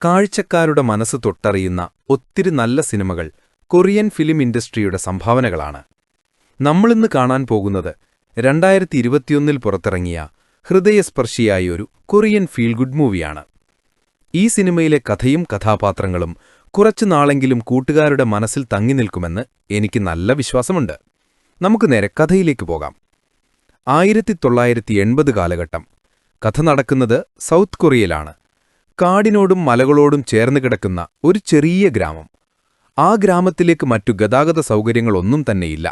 കാഴ്ചക്കാരുടെ മനസ്സ് തൊട്ടറിയുന്ന ഒത്തിരി നല്ല സിനിമകൾ കൊറിയൻ ഫിലിം ഇൻഡസ്ട്രിയുടെ സംഭാവനകളാണ്. നമ്മളിന്ന് കാണാൻ പോകുന്നത് 2021 പുറത്തിറങ്ങിയ ഹൃദയസ്പർശിയായൊരു കൊറിയൻ ഫീൽ ഗുഡ് മൂവിയാണ്. ഈ സിനിമയിലെ കഥയും കഥാപാത്രങ്ങളും കുറച്ചു നാളെങ്കിലും കൂട്ടുകാരുടെ മനസ്സിൽ തങ്ങി നിൽക്കുമെന്ന് എനിക്ക് നല്ല വിശ്വാസമുണ്ട്. നമുക്ക് നേരെ കഥയിലേക്ക് പോകാം. 1980 കാലഘട്ടം. കഥ നടക്കുന്നത് സൗത്ത് കൊറിയയിലാണ്. കാടിനോടും മലകളോടും ചേർന്ന് കിടക്കുന്ന ഒരു ചെറിയ ഗ്രാമം. ആ ഗ്രാമത്തിലേക്ക് മറ്റു ഗതാഗത സൗകര്യങ്ങളൊന്നും തന്നെയില്ല.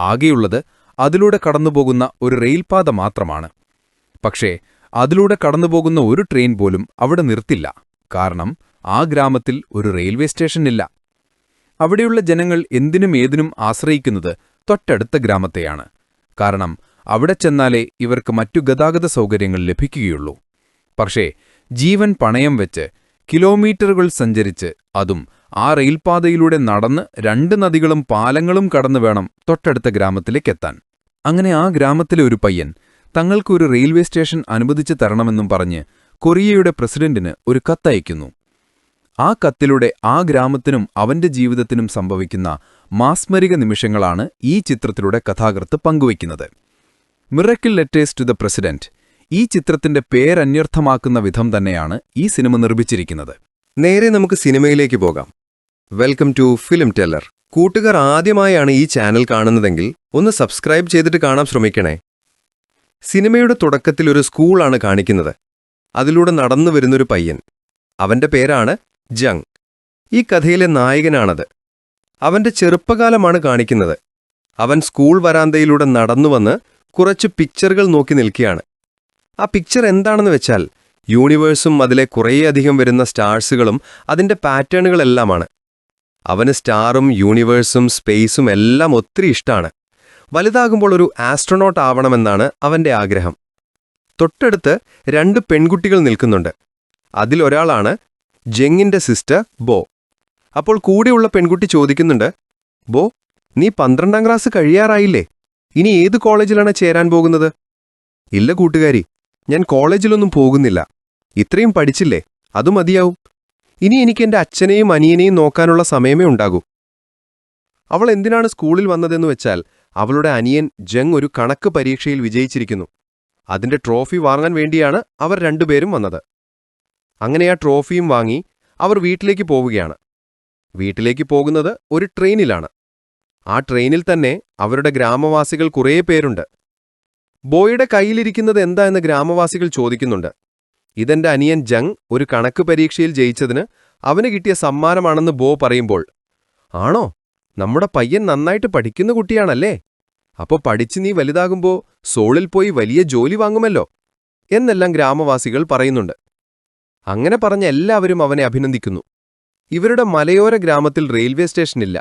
ആകെയുള്ളത് അതിലൂടെ കടന്നുപോകുന്ന ഒരു റെയിൽപാത മാത്രമാണ്. പക്ഷേ അതിലൂടെ കടന്നുപോകുന്ന ഒരു ട്രെയിൻ പോലും അവിടെ നിർത്തില്ല. കാരണം ആ ഗ്രാമത്തിൽ ഒരു റെയിൽവേ സ്റ്റേഷനില്ല. അവിടെയുള്ള ജനങ്ങൾ എന്തിനും ഏതിനും ആശ്രയിക്കുന്നത് തൊട്ടടുത്ത ഗ്രാമത്തെയാണ്. കാരണം അവിടെ ചെന്നാലേ ഇവർക്ക് മറ്റു ഗതാഗത സൗകര്യങ്ങൾ ലഭിക്കുകയുള്ളൂ. പക്ഷേ ജീവൻ പണയം വെച്ച് കിലോമീറ്ററുകൾ സഞ്ചരിച്ച്, അതും ആ റെയിൽപാതയിലൂടെ നടന്ന് 2 നദികളും പാലങ്ങളും കടന്നു വേണം തൊട്ടടുത്ത ഗ്രാമത്തിലേക്കെത്താൻ. അങ്ങനെ ആ ഗ്രാമത്തിലെ ഒരു പയ്യൻ തങ്ങൾക്കൊരു റെയിൽവേ സ്റ്റേഷൻ അനുവദിച്ചു തരണമെന്നും പറഞ്ഞ് കൊറിയയുടെ പ്രസിഡന്റിന് ഒരു കത്തയക്കുന്നു. ആ കത്തിലൂടെ ആ ഗ്രാമത്തിനും അവന്റെ ജീവിതത്തിനും സംഭവിക്കുന്ന മാസ്മരിക നിമിഷങ്ങളാണ് ഈ ചിത്രത്തിലൂടെ കഥാകൃത്ത് പങ്കുവയ്ക്കുന്നത്. Miracle letters to the president. ഈ ചിത്രത്തിന്റെ പേരന്വർത്ഥമാക്കുന്ന വിധം തന്നെയാണ് ഈ സിനിമ നിർമ്മിച്ചിരിക്കുന്നത്. നേരെ നമുക്ക് സിനിമയിലേക്ക് പോകാം. Welcome to film teller. കൂട്ടുകാർ ആദ്യമായാണ് ഈ ചാനൽ കാണുന്നതെങ്കിൽ ഒന്ന് സബ്സ്ക്രൈബ് ചെയ്തിട്ട് കാണാൻ ശ്രമിക്കണേ. സിനിമയുടെ തുടക്കത്തിൽ ഒരു സ്കൂളാണ് കാണിക്കുന്നത്. അതിലൂടെ നടന്നു വരുന്നൊരു പയ്യൻ. അവന്റെ പേരാണ് ജങ്. ഈ കഥയിലെ നായകനാണത്. അവന്റെ ചെറുപ്പകാലമാണ് കാണിക്കുന്നത്. അവൻ സ്കൂൾ വരാന്തയിലൂടെ നടന്നുവന്ന് കുറച്ച് പിക്ചറുകൾ നോക്കി നിൽക്കുകയാണ്. ആ പിക്ചർ എന്താണെന്ന് വെച്ചാൽ യൂണിവേഴ്സും അതിലെ കുറേയധികം വരുന്ന സ്റ്റാർസുകളും അതിന്റെ പാറ്റേണുകളെല്ലാമാണ്. അവന് സ്റ്റാറും യൂണിവേഴ്സും സ്പേസും എല്ലാം ഒത്തിരി ഇഷ്ടമാണ്. വലുതാകുമ്പോൾ ഒരു ആസ്ട്രോനോട്ട് ആവണമെന്നാണ് അവന്റെ ആഗ്രഹം. തൊട്ടടുത്ത് 2 പെൺകുട്ടികൾ നിൽക്കുന്നുണ്ട്. അതിലൊരാളാണ് ജങ്ങിന്റെ സിസ്റ്റർ ബോ. അപ്പോൾ കൂടെയുള്ള പെൺകുട്ടി ചോദിക്കുന്നുണ്ട്, ബോ, നീ 12ാം ക്ലാസ് കഴിയാറായില്ലേ? ഇനി ഏത് കോളേജിലാണ് ചേരാൻ പോകുന്നത്? ഇല്ല കൂട്ടുകാരി, ഞാൻ കോളേജിലൊന്നും പോകുന്നില്ല. ഇത്രയും പഠിച്ചില്ലേ, അതു മതിയാവും. ഇനി എനിക്ക് എന്റെ അച്ഛനെയും അനിയനെയും നോക്കാനുള്ള സമയമേ ഉണ്ടാകൂ. അവൾ എന്തിനാണ് സ്കൂളിൽ വന്നതെന്ന് വെച്ചാൽ അവളുടെ അനിയൻ ജങ് ഒരു കണക്ക് പരീക്ഷയിൽ വിജയിച്ചിരിക്കുന്നു. അതിന്റെ ട്രോഫി വാങ്ങാൻ വേണ്ടിയാണ് അവർ 2 പേരും വന്നത്. അങ്ങനെ ആ ട്രോഫിയും വാങ്ങി അവർ വീട്ടിലേക്ക് പോവുകയാണ്. വീട്ടിലേക്ക് പോകുന്നത് ഒരു ട്രെയിനിലാണ്. ആ ട്രെയിനിൽ തന്നെ അവരുടെ ഗ്രാമവാസികൾ കുറേ പേരുണ്ട്. ബോയുടെ കയ്യിലിരിക്കുന്നത് എന്താ എന്ന് ഗ്രാമവാസികൾ ചോദിക്കുന്നുണ്ട്. ഇതെന്റെ അനിയൻ ജങ് ഒരു കണക്ക് പരീക്ഷയിൽ ജയിച്ചതിന് അവന് കിട്ടിയ സമ്മാനമാണെന്ന് ബോ പറയുമ്പോൾ, ആണോ, നമ്മുടെ പയ്യൻ നന്നായിട്ട് പഠിക്കുന്ന കുട്ടിയാണല്ലേ? അപ്പോ പഠിച്ച് നീ വലുതാകുമ്പോ സോളിൽ പോയി വലിയ ജോലി വാങ്ങുമല്ലോ എന്നെല്ലാം ഗ്രാമവാസികൾ പറയുന്നുണ്ട്. അങ്ങനെ പറഞ്ഞ എല്ലാവരും അവനെ അഭിനന്ദിക്കുന്നു. ഇവരുടെ മലയോര ഗ്രാമത്തിൽ റെയിൽവേ സ്റ്റേഷനില്ല.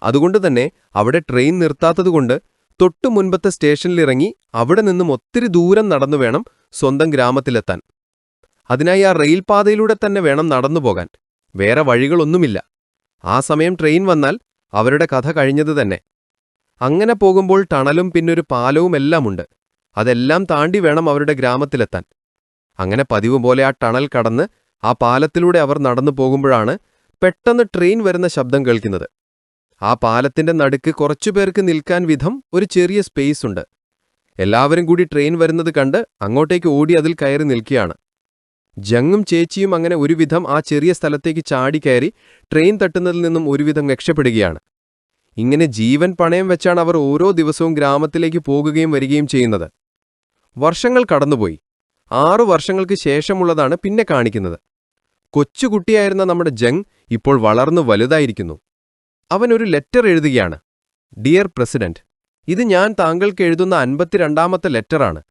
അതുകൊണ്ടുതന്നെ അവിടെ ട്രെയിൻ നിർത്താത്തതുകൊണ്ട് തൊട്ടു മുൻപത്തെ സ്റ്റേഷനിലിറങ്ങി അവിടെ നിന്നും ഒത്തിരി ദൂരം നടന്നു വേണം സ്വന്തം ഗ്രാമത്തിലെത്താൻ. അതിനായി ആ റെയിൽപാതയിലൂടെ തന്നെ വേണം നടന്നുപോകാൻ. വേറെ വഴികളൊന്നുമില്ല. ആ സമയം ട്രെയിൻ വന്നാൽ അവരുടെ കഥ കഴിഞ്ഞത് തന്നെ. അങ്ങനെ പോകുമ്പോൾ ടണലും പിന്നൊരു പാലവുമെല്ലാമുണ്ട്. അതെല്ലാം താണ്ടി വേണം അവരുടെ ഗ്രാമത്തിലെത്താൻ. അങ്ങനെ പതിവ് പോലെ ആ ടണൽ കടന്ന് ആ പാലത്തിലൂടെ അവർ നടന്നു പോകുമ്പോഴാണ് പെട്ടെന്ന് ട്രെയിൻ വരുന്ന ശബ്ദം കേൾക്കുന്നത്. ആ പാലത്തിന്റെ നടുക്ക് കുറച്ചുപേർക്ക് നിൽക്കാൻ വിധം ഒരു ചെറിയ സ്പേസ് ഉണ്ട്. എല്ലാവരും കൂടി ട്രെയിൻ വരുന്നത് കണ്ട് അങ്ങോട്ടേക്ക് ഓടി അതിൽ കയറി നിൽക്കുകയാണ്. ജങ്ങും ചേച്ചിയും അങ്ങനെ ഒരുവിധം ആ ചെറിയ സ്ഥലത്തേക്ക് ചാടിക്കയറി ട്രെയിൻ തട്ടുന്നതിൽ നിന്നും ഒരുവിധം രക്ഷപ്പെടുകയാണ്. ഇങ്ങനെ ജീവൻ പണയം വെച്ചാണ് അവർ ഓരോ ദിവസവും ഗ്രാമത്തിലേക്ക് പോകുകയും വരികയും ചെയ്യുന്നത്. വർഷങ്ങൾ കടന്നുപോയി. 6 വർഷങ്ങൾക്ക് ശേഷമുള്ളതാണ് പിന്നെ കാണിക്കുന്നത്. കൊച്ചുകുട്ടിയായിരുന്ന നമ്മുടെ ജങ് ഇപ്പോൾ വളർന്നു വലുതായിരിക്കുന്നു. അവൻ ഒരു ലെറ്റർ എഴുതുകയാണ്. ഡിയർ പ്രസിഡന്റ്, ഇത് ഞാൻ താങ്കൾക്ക് എഴുതുന്ന 52ാമത്തെ ലെറ്ററാണ്.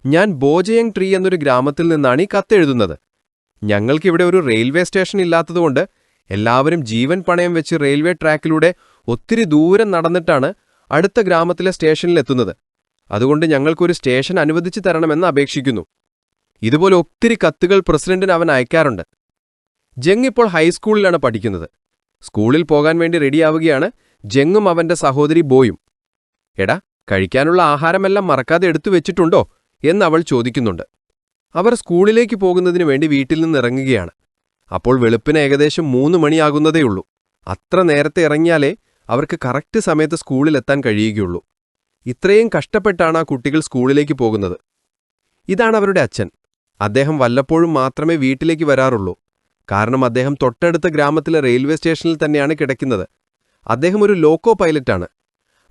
ഞാൻ ബോജയങ് ട്രീ എന്നൊരു ഗ്രാമത്തിൽ നിന്നാണ് ഈ കത്തെഴുതുന്നത്. ഞങ്ങൾക്കിവിടെ ഒരു റെയിൽവേ സ്റ്റേഷൻ ഇല്ലാത്തതുകൊണ്ട് എല്ലാവരും ജീവൻ പണയം വെച്ച് റെയിൽവേ ട്രാക്കിലൂടെ ഒത്തിരി ദൂരം നടന്നിട്ടാണ് അടുത്ത ഗ്രാമത്തിലെ സ്റ്റേഷനിലെത്തുന്നത്. അതുകൊണ്ട് ഞങ്ങൾക്കൊരു സ്റ്റേഷൻ അനുവദിച്ചു തരണമെന്ന് അപേക്ഷിക്കുന്നു. ഇതുപോലെ ഒത്തിരി കത്തുകൾ പ്രസിഡന്റിന് അവൻ അയക്കാറുണ്ട്. ജങ് ഇപ്പോൾ ഹൈസ്കൂളിലാണ് പഠിക്കുന്നത്. സ്കൂളിൽ പോകാൻ വേണ്ടി റെഡിയാവുകയാണ് ജങ്ങും അവന്റെ സഹോദരി ബോയും. എടാ, കഴിക്കാനുള്ള ആഹാരമെല്ലാം മറക്കാതെ എടുത്തു വെച്ചിട്ടുണ്ടോ എന്നവൾ ചോദിക്കുന്നുണ്ട്. അവർ സ്കൂളിലേക്ക് പോകുന്നതിനു വേണ്ടി വീട്ടിൽ നിന്നിറങ്ങുകയാണ്. അപ്പോൾ വെളുപ്പിന് ഏകദേശം 3 മണിയാകുന്നതേയുള്ളൂ. അത്ര നേരത്തെ ഇറങ്ങിയാലേ അവർക്ക് കറക്റ്റ് സമയത്ത് സ്കൂളിലെത്താൻ കഴിയുകയുള്ളൂ. ഇത്രയും കഷ്ടപ്പെട്ടാണ് ആ കുട്ടികൾ സ്കൂളിലേക്ക് പോകുന്നത്. ഇതാണ് അവരുടെ അച്ഛൻ. അദ്ദേഹം വല്ലപ്പോഴും മാത്രമേ വീട്ടിലേക്ക് വരാറുള്ളൂ. കാരണം അദ്ദേഹം തൊട്ടടുത്ത ഗ്രാമത്തിലെ റെയിൽവേ സ്റ്റേഷനിൽ തന്നെയാണ് കിടക്കുന്നത്. അദ്ദേഹം ഒരു ലോക്കോ പൈലറ്റാണ്.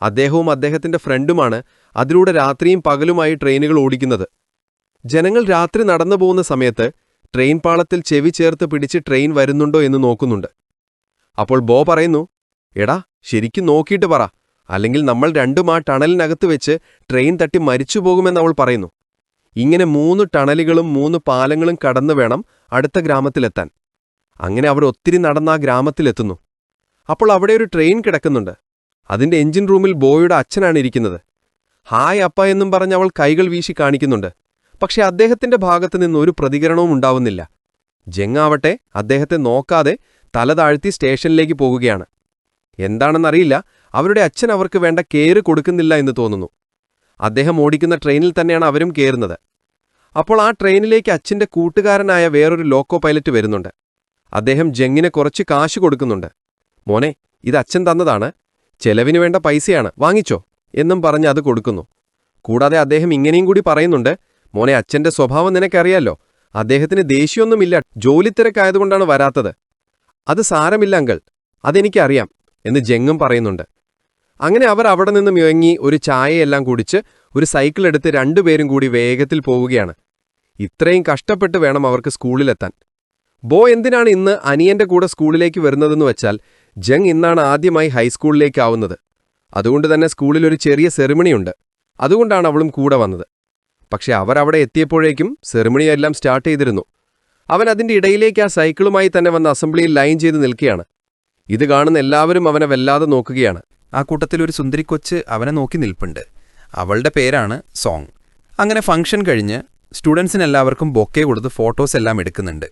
അദ്ദേഹവും അദ്ദേഹത്തിന്റെ ഫ്രണ്ടുമാണ് അതിലൂടെ രാത്രിയും പകലുമായി ട്രെയിനുകൾ ഓടിക്കുന്നത്. ജനങ്ങൾ രാത്രി നടന്നു പോകുന്ന സമയത്ത് ട്രെയിൻ പാളത്തിൽ ചെവി ചേർത്ത് പിടിച്ച് ട്രെയിൻ വരുന്നുണ്ടോ എന്ന് നോക്കുന്നുണ്ട്. അപ്പോൾ ബോ പറയുന്നു, എടാ ശരിക്കും നോക്കിയിട്ട് പറ, അല്ലെങ്കിൽ നമ്മൾ രണ്ടും ആ ടണലിനകത്ത് വെച്ച് ട്രെയിൻ തട്ടി മരിച്ചു പോകുമെന്ന് അവൾ പറയുന്നു. ഇങ്ങനെ 3 ടണലുകളും 3 പാലങ്ങളും കടന്നു വേണം അടുത്ത ഗ്രാമത്തിലെത്താൻ. അങ്ങനെ അവർ ഒത്തിരി നടന്ന ആ ഗ്രാമത്തിലെത്തുന്നു. അപ്പോൾ അവിടെ ഒരു ട്രെയിൻ കിടക്കുന്നുണ്ട്. അതിന്റെ എഞ്ചിൻ റൂമിൽ ബോയുടെ അച്ഛനാണ് ഇരിക്കുന്നത്. ഹായ് അപ്പ എന്നും പറഞ്ഞ് അവൾ കൈകൾ വീശി കാണിക്കുന്നുണ്ട്. പക്ഷെ അദ്ദേഹത്തിന്റെ ഭാഗത്ത് നിന്ന് ഒരു പ്രതികരണവും ഉണ്ടാവുന്നില്ല. ജെങ്ങാവട്ടെ അദ്ദേഹത്തെ നോക്കാതെ തല താഴ്ത്തി സ്റ്റേഷനിലേക്ക് പോകുകയാണ്. എന്താണെന്നറിയില്ല, അവരുടെ അച്ഛൻ അവർക്ക് വേണ്ട കെയർ കൊടുക്കുന്നില്ല എന്ന് തോന്നുന്നു. അദ്ദേഹം ഓടിക്കുന്ന ട്രെയിനിൽ തന്നെയാണ് അവരും കയറുന്നത്. അപ്പോൾ ആ ട്രെയിനിലേക്ക് അച്ഛന്റെ കൂട്ടുകാരനായ വേറൊരു ലോക്കോ പൈലറ്റ് വരുന്നുണ്ട്. അദ്ദേഹം ജെങ്ങിന് കുറച്ച് കാശ് കൊടുക്കുന്നുണ്ട്. മോനെ, ഇത് അച്ഛൻ തന്നതാണ്, ചെലവിന് വേണ്ട പൈസയാണ്, വാങ്ങിച്ചോ എന്നും പറഞ്ഞ് അത് കൊടുക്കുന്നു. കൂടാതെ അദ്ദേഹം ഇങ്ങനെയും കൂടി പറയുന്നുണ്ട്, മോനെ അച്ഛന്റെ സ്വഭാവം നിനക്കറിയാലോ, അദ്ദേഹത്തിന് ദേഷ്യമൊന്നുമില്ല, ജോലിത്തിരക്കായതുകൊണ്ടാണ് വരാത്തത്. അത് സാരമില്ല അങ്കിൾ, അതെനിക്കറിയാം എന്ന് ജെങ്ങും പറയുന്നുണ്ട്. അങ്ങനെ അവർ അവിടെ നിന്നും ഇറങ്ങി ഒരു ചായയെല്ലാം കുടിച്ച് ഒരു സൈക്കിൾ എടുത്ത് രണ്ടുപേരും കൂടി വേഗത്തിൽ പോവുകയാണ്. ഇത്രയും കഷ്ടപ്പെട്ട് വേണം അവർക്ക് സ്കൂളിലെത്താൻ. ബോ എന്തിനാണ് ഇന്ന് അനിയന്റെ കൂടെ സ്കൂളിലേക്ക് വരുന്നതെന്ന് വെച്ചാൽ ജങ് ഇന്നാണ് ആദ്യമായി ഹൈസ്കൂളിലേക്കാവുന്നത്. അതുകൊണ്ട് തന്നെ സ്കൂളിൽ ഒരു ചെറിയ സെറിമണിയുണ്ട്. അതുകൊണ്ടാണ് അവളും കൂടെ വന്നത്. പക്ഷെ അവരവിടെ എത്തിയപ്പോഴേക്കും സെറിമണിയെല്ലാം സ്റ്റാർട്ട് ചെയ്തിരുന്നു. അവൻ അതിന്റെ ഇടയിലേക്ക് ആ സൈക്കിളുമായി തന്നെ വന്ന് അസംബ്ലിയിൽ ലൈൻ ചെയ്ത് നിൽക്കുകയാണ്. ഇത് കാണുന്ന എല്ലാവരും അവനെ വല്ലാതെ നോക്കുകയാണ്. ആ കൂട്ടത്തിലൊരു സുന്ദരിക്കൊച്ച് അവനെ നോക്കി നിൽപ്പുണ്ട്. അവളുടെ പേരാണ് സോങ്. അങ്ങനെ ഫംഗ്ഷൻ കഴിഞ്ഞ് സ്റ്റുഡൻസിനെല്ലാവർക്കും ബൊക്കെ കൊടുത്ത് ഫോട്ടോസ് എല്ലാം എടുക്കുന്നുണ്ട്.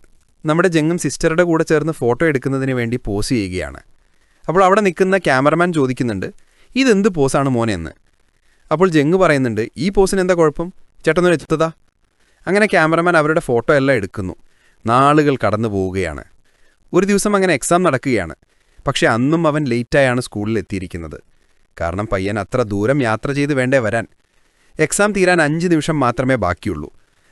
നമ്മുടെ ജങ്ങും സിസ്റ്ററുടെ കൂടെ ചേർന്ന് ഫോട്ടോ എടുക്കുന്നതിന് വേണ്ടി പോസ് ചെയ്യുകയാണ്. അപ്പോൾ അവിടെ നിൽക്കുന്ന ക്യാമറമാൻ ചോദിക്കുന്നുണ്ട്, ഇതെന്ത് പോസാണ് മോനെ എന്ന്. അപ്പോൾ ജങ്ങ് പറയുന്നുണ്ട്, ഈ പോസിന് എന്താ കുഴപ്പം, ചേട്ടനൊരു എത്തുതാ. അങ്ങനെ ക്യാമറമാൻ അവരുടെ ഫോട്ടോ എല്ലാം എടുക്കുന്നു. നാളുകൾ കടന്നു പോവുകയാണ്. ഒരു ദിവസം അങ്ങനെ എക്സാം നടക്കുകയാണ്. പക്ഷെ അന്നും അവൻ ലേറ്റായാണ് സ്കൂളിൽ എത്തിയിരിക്കുന്നത്. കാരണം പയ്യൻ അത്ര ദൂരം യാത്ര ചെയ്ത് വേണ്ടേ വരാൻ. എക്സാം തീരാൻ 5 നിമിഷം മാത്രമേ ബാക്കിയുള്ളൂ.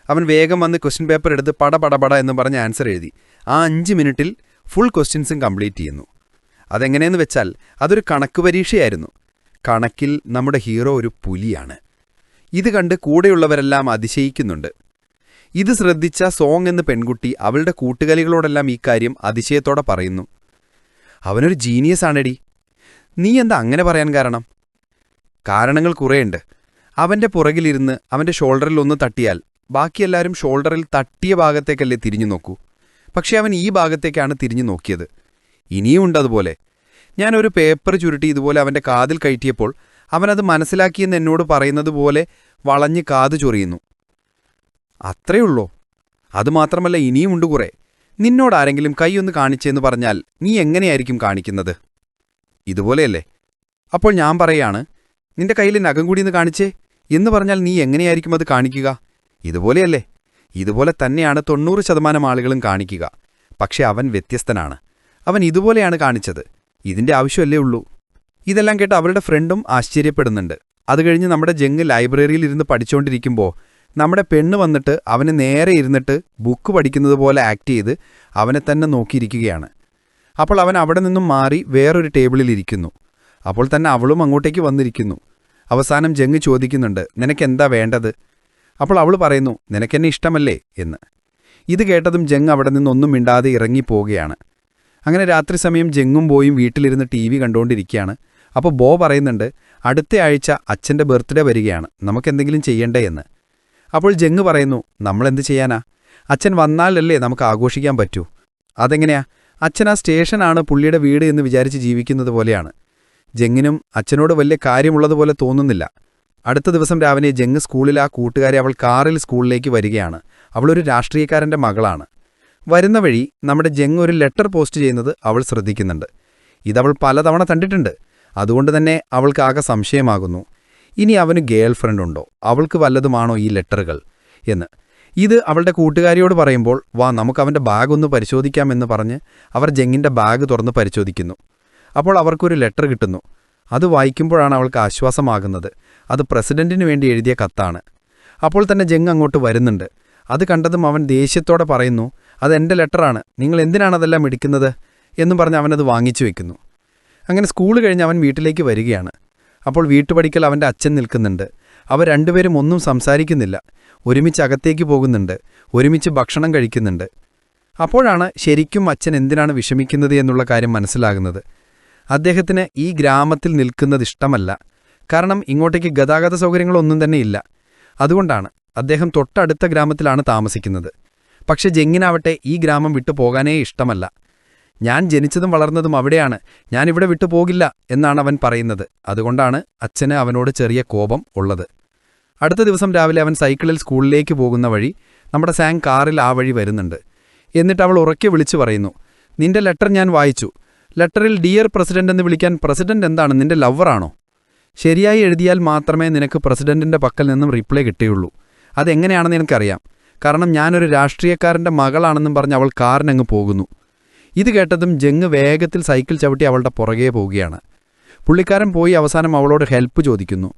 അവൻ വേഗം വന്ന് ക്വസ്റ്റ്യൻ പേപ്പർ എടുത്ത് പട എന്ന് പറഞ്ഞ് ആൻസർ എഴുതി. ആ 5 മിനിറ്റിൽ ഫുൾ ക്വസ്റ്റ്യൻസും കംപ്ലീറ്റ് ചെയ്യുന്നു. അതെങ്ങനെയെന്ന് വെച്ചാൽ അതൊരു കണക്ക് പരീക്ഷയായിരുന്നു. കണക്കിൽ നമ്മുടെ ഹീറോ ഒരു പുലിയാണ്. ഇത് കണ്ട് കൂടെയുള്ളവരെല്ലാം അതിശയിക്കുന്നുണ്ട്. ഇത് ശ്രദ്ധിച്ച സോങ് എന്ന പെൺകുട്ടി അവളുടെ കൂട്ടുകാരികളോടെല്ലാം ഈ കാര്യം അതിശയത്തോടെ പറയുന്നു. അവനൊരു ജീനിയസ് ആണെടി. നീ എന്താ അങ്ങനെ പറയാൻ കാരണം? കാരണങ്ങൾ കുറേയുണ്ട്. അവന്റെ പുറകിലിരുന്ന് അവന്റെ ഷോൾഡറിൽ ഒന്ന് തട്ടിയാൽ ബാക്കിയെല്ലാവരും ഷോൾഡറിൽ തട്ടിയ ഭാഗത്തേക്കല്ലേ തിരിഞ്ഞു നോക്കൂ. പക്ഷെ അവൻ ഈ ഭാഗത്തേക്കാണ് തിരിഞ്ഞു നോക്കിയത്. ഇനിയുമുണ്ടതുപോലെ. ഞാനൊരു പേപ്പർ ചുരുട്ടി ഇതുപോലെ അവന്റെ കാതിൽ കയറ്റിയപ്പോൾ അവനത് മനസ്സിലാക്കിയെന്ന് എന്നോട് പറയുന്നത് പോലെ വളഞ്ഞ് കാത് ചൊറിയുന്നു. അത്രയുള്ളോ? അതുമാത്രമല്ല, ഇനിയുമുണ്ട് കുറേ. നിന്നോടാരെങ്കിലും കൈയൊന്ന് കാണിച്ചെന്ന് പറഞ്ഞാൽ നീ എങ്ങനെയായിരിക്കും കാണിക്കുന്നത്? ഇതുപോലെയല്ലേ? അപ്പോൾ ഞാൻ പറയാണ്, നിന്റെ കയ്യിൽ നഖം കൂടിയെന്ന് കാണിച്ചേ എന്ന് പറഞ്ഞാൽ നീ എങ്ങനെയായിരിക്കും അത് കാണിക്കുക? ഇതുപോലെയല്ലേ? ഇതുപോലെ തന്നെയാണ് 90% ആളുകളും കാണിക്കുക. പക്ഷെ അവൻ വ്യത്യസ്തനാണ്. അവൻ ഇതുപോലെയാണ് കാണിച്ചത്. ഇതിന്റെ ആവശ്യമല്ലേ ഉള്ളൂ. ഇതെല്ലാം കേട്ട് അവളുടെ ഫ്രണ്ടും ആശ്ചര്യപ്പെടുന്നുണ്ട്. അത് കഴിഞ്ഞ് നമ്മുടെ ജങ് ലൈബ്രറിയിൽ ഇരുന്ന് പഠിച്ചുകൊണ്ടിരിക്കുമ്പോൾ നമ്മുടെ പെണ്ണ് വന്നിട്ട് അവന് നേരെ ഇരുന്നിട്ട് ബുക്ക് പഠിക്കുന്നത് പോലെ ആക്ട് ചെയ്ത് അവനെ തന്നെ നോക്കിയിരിക്കുകയാണ്. അപ്പോൾ അവൻ അവിടെ നിന്നും മാറി വേറൊരു ടേബിളിലിരിക്കുന്നു. അപ്പോൾ തന്നെ അവളും അങ്ങോട്ടേക്ക് വന്നിരിക്കുന്നു. അവസാനം ജങ് ചോദിക്കുന്നുണ്ട്, നിനക്കെന്താ വേണ്ടത്? അപ്പോൾ അവൾ പറയുന്നു, നിനക്കെന്നെ ഇഷ്ടമല്ലേ എന്ന്. ഇത് കേട്ടതും ജങ് അവിടെ നിന്നൊന്നും മിണ്ടാതെ ഇറങ്ങിപ്പോവുകയാണ്. അങ്ങനെ രാത്രി സമയം ജങ്ങും ബോയും വീട്ടിലിരുന്ന് TV കണ്ടുകൊണ്ടിരിക്കുകയാണ്. അപ്പോൾ ബോ പറയുന്നുണ്ട്, അടുത്ത ആഴ്ച അച്ഛൻ്റെ ബർത്ത്ഡേ വരികയാണ്, നമുക്കെന്തെങ്കിലും ചെയ്യണ്ടേ എന്ന്. അപ്പോൾ ജങ് പറയുന്നു, നമ്മളെന്ത് ചെയ്യാനാ? അച്ഛൻ വന്നാലല്ലേ നമുക്ക് ആഘോഷിക്കാൻ പറ്റൂ. അതെങ്ങനെയാ? അച്ഛൻ ആ സ്റ്റേഷനാണ് പുള്ളിയുടെ വീട് എന്ന് വിചാരിച്ച് ജീവിക്കുന്നത് പോലെയാണ്. ജങ്ങിനും അച്ഛനോട് വലിയ കാര്യമുള്ളതുപോലെ തോന്നുന്നില്ല. അടുത്ത ദിവസം രാവിലെ ജങ് സ്കൂളിൽ ആ കൂട്ടുകാരെ അവൾ കാറിൽ സ്കൂളിലേക്ക് വരികയാണ്. അവളൊരു രാഷ്ട്രീയക്കാരൻ്റെ മകളാണ്. വരുന്ന വഴി നമ്മുടെ ജങ് ഒരു ലെറ്റർ പോസ്റ്റ് ചെയ്യുന്നത് അവൾ ശ്രദ്ധിക്കുന്നുണ്ട്. ഇതവൾ പലതവണ കണ്ടിട്ടുണ്ട്. അതുകൊണ്ട് തന്നെ അവൾക്ക് ആകെ സംശയമാകുന്നു, ഇനി അവന് ഗേൾ ഫ്രണ്ട് ഉണ്ടോ, അവൾക്ക് വല്ലതുമാണോ ഈ ലെറ്ററുകൾ എന്ന്. ഇത് അവളുടെ കൂട്ടുകാരിയോട് പറയുമ്പോൾ വാ നമുക്ക് അവൻ്റെ ബാഗ് ഒന്ന് പരിശോധിക്കാമെന്ന് പറഞ്ഞ് അവർ ജങ്ങിൻ്റെ ബാഗ് തുറന്ന് പരിശോധിക്കുന്നു. അപ്പോൾ അവർക്കൊരു ലെറ്റർ കിട്ടുന്നു. അത് വായിക്കുമ്പോഴാണ് അവൾക്ക് ആശ്വാസമാകുന്നത്. അത് പ്രസിഡന്റിന് വേണ്ടി എഴുതിയ കത്താണ്. അപ്പോൾ തന്നെ ജങ് അങ്ങോട്ട് വരുന്നുണ്ട്. അത് കണ്ടതും അവൻ ദേഷ്യത്തോടെ പറയുന്നു, അതെൻ്റെ ലെറ്ററാണ്, നിങ്ങൾ എന്തിനാണതെല്ലാം എടുക്കുന്നത് എന്നും പറഞ്ഞ് അവനത് വാങ്ങിച്ചു വെക്കുന്നു. അങ്ങനെ സ്കൂൾ കഴിഞ്ഞ് അവൻ വീട്ടിലേക്ക് വരികയാണ്. അപ്പോൾ വീട്ടുപടിക്കൽ അവൻ്റെ അച്ഛൻ നിൽക്കുന്നുണ്ട്. അവർ രണ്ടുപേരും ഒന്നും സംസാരിക്കുന്നില്ല. ഒരുമിച്ച് അകത്തേക്ക് പോകുന്നുണ്ട്, ഒരുമിച്ച് ഭക്ഷണം കഴിക്കുന്നുണ്ട്. അപ്പോഴാണ് ശരിക്കും അച്ഛൻ എന്തിനാണ് വിഷമിക്കുന്നത് എന്നുള്ള കാര്യം മനസ്സിലാകുന്നത്. അദ്ദേഹത്തിന് ഈ ഗ്രാമത്തിൽ നിൽക്കുന്നത് ഇഷ്ടമല്ല. കാരണം ഇങ്ങോട്ടേക്ക് ഗതാഗത സൗകര്യങ്ങളൊന്നും തന്നെ ഇല്ല. അതുകൊണ്ടാണ് അദ്ദേഹം തൊട്ടടുത്ത ഗ്രാമത്തിലാണ് താമസിക്കുന്നത്. പക്ഷെ ജങ്ങിനാവട്ടെ ഈ ഗ്രാമം വിട്ടു പോകാനേ ഇഷ്ടമല്ല. ഞാൻ ജനിച്ചതും വളർന്നതും അവിടെയാണ്, ഞാനിവിടെ വിട്ടു പോകില്ല എന്നാണ് അവൻ പറയുന്നത്. അതുകൊണ്ടാണ് അച്ഛന് അവനോട് ചെറിയ കോപം ഉള്ളത്. അടുത്ത ദിവസം രാവിലെ അവൻ സൈക്കിളിൽ സ്കൂളിലേക്ക് പോകുന്ന വഴി നമ്മുടെ സാങ് കാറിൽ ആ വഴി വരുന്നുണ്ട്. എന്നിട്ട് അവൾ ഉറക്കെ വിളിച്ചു പറയുന്നു, നിന്റെ ലെറ്റർ ഞാൻ വായിച്ചു. ലെറ്ററിൽ ഡിയർ പ്രസിഡന്റ് എന്ന് വിളിക്കാൻ പ്രസിഡന്റ് എന്താണ്, നിന്റെ ലവറാണോ? ശരിയായി എഴുതിയാൽ മാത്രമേ നിനക്ക് പ്രസിഡന്റിന്റെ പക്കൽ നിന്നും റിപ്ലൈ കിട്ടുകയുള്ളൂ. അതെങ്ങനെയാണെന്ന് എനിക്കറിയാം. കാരണം ഞാനൊരു രാഷ്ട്രീയക്കാരൻ്റെ മകളാണെന്നും പറഞ്ഞ് അവൾ കാറിനങ്ങ് പോകുന്നു. ഇത് കേട്ടതും ജങ് വേഗത്തിൽ സൈക്കിൾ ചവിട്ടി അവളുടെ പുറകെ പോവുകയാണ്. പുള്ളിക്കാരൻ പോയി അവസാനം അവളോട് ഹെൽപ്പ് ചോദിക്കുന്നു.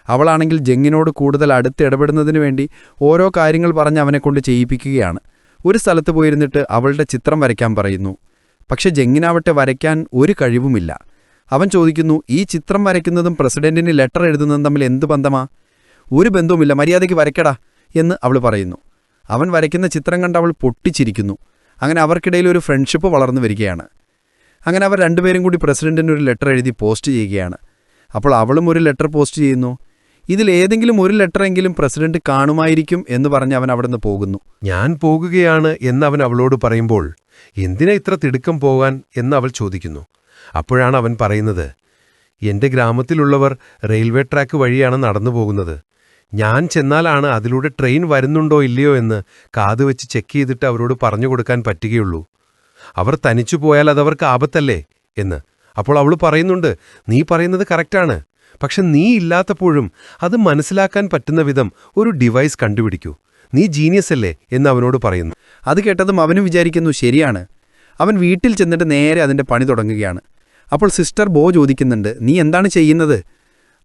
അവളാണെങ്കിൽ ജങ്ങിനോട് കൂടുതൽ അടുത്ത് ഇടപെടുന്നതിനു വേണ്ടി ഓരോ കാര്യങ്ങൾ പറഞ്ഞ് അവനെക്കൊണ്ട് ചെയ്യിപ്പിക്കുകയാണ്. ഒരു സ്ഥലത്ത് പോയിരുന്നിട്ട് അവളുടെ ചിത്രം വരയ്ക്കാൻ പറയുന്നു. പക്ഷെ ജങ്ങിനാവട്ടെ വരയ്ക്കാൻ ഒരു കഴിവുമില്ല. അവൻ ചോദിക്കുന്നു, ഈ ചിത്രം വരയ്ക്കുന്നതും പ്രസിഡന്റിന് ലെറ്റർ എഴുതുന്നതും തമ്മിൽ എന്ത് ബന്ധമാ? ഒരു ബന്ധവുമില്ല, മര്യാദയ്ക്ക് വരയ്ക്കടാ എന്ന് അവൾ പറയുന്നു. അവൻ വരയ്ക്കുന്ന ചിത്രം കണ്ട് അവൾ പൊട്ടിച്ചിരിക്കുന്നു. അങ്ങനെ അവർക്കിടയിൽ ഒരു ഫ്രണ്ട്ഷിപ്പ് വളർന്നു വരികയാണ്. അങ്ങനെ അവർ രണ്ടുപേരും കൂടി പ്രസിഡന്റിന് ഒരു ലെറ്റർ എഴുതി പോസ്റ്റ് ചെയ്യുകയാണ്. അപ്പോൾ അവളും ഒരു ലെറ്റർ പോസ്റ്റ് ചെയ്യുന്നു. ഇതിലേതെങ്കിലും ഒരു ലെറ്ററെങ്കിലും പ്രസിഡന്റ് കാണുമായിരിക്കും എന്ന് പറഞ്ഞ് അവൻ അവിടുന്ന് പോകുന്നു. ഞാൻ പോകുകയാണ് എന്നവൻ അവളോട് പറയുമ്പോൾ എന്തിനാ ഇത്ര തിടുക്കം പോകാൻ എന്ന് അവൾ ചോദിക്കുന്നു. അപ്പോഴാണ് അവൻ പറയുന്നത്, എന്റെ ഗ്രാമത്തിലുള്ളവർ റെയിൽവേ ട്രാക്ക് വഴിയാണ് നടന്നു പോകുന്നത്. ഞാൻ ചെന്നാലാണ് അതിലൂടെ ട്രെയിൻ വരുന്നുണ്ടോ ഇല്ലയോ എന്ന് കാതുവെച്ച് ചെക്ക് ചെയ്തിട്ട് അവരോട് പറഞ്ഞു കൊടുക്കാൻ പറ്റുകയുള്ളൂ. അവർ തനിച്ചു പോയാൽ അതവർക്ക് ആപത്തല്ലേ എന്ന്. അപ്പോൾ അവൾ പറയുന്നുണ്ട്, നീ പറയുന്നത് കറക്റ്റാണ്, പക്ഷെ നീ ഇല്ലാത്തപ്പോഴും അത് മനസ്സിലാക്കാൻ പറ്റുന്ന വിധം ഒരു ഡിവൈസ് കണ്ടുപിടിക്കൂ. നീ ജീനിയസ് അല്ലേ എന്ന് അവനോട് പറയുന്നു. അത് കേട്ടതും അവനും വിചാരിക്കുന്നു ശരിയാണ്. അവൻ വീട്ടിൽ ചെന്നിട്ട് നേരെ അതിൻ്റെ പണി തുടങ്ങുകയാണ്. അപ്പോൾ സിസ്റ്റർ ബോ ചോദിക്കുന്നുണ്ട്, നീ എന്താണ് ചെയ്യുന്നത്?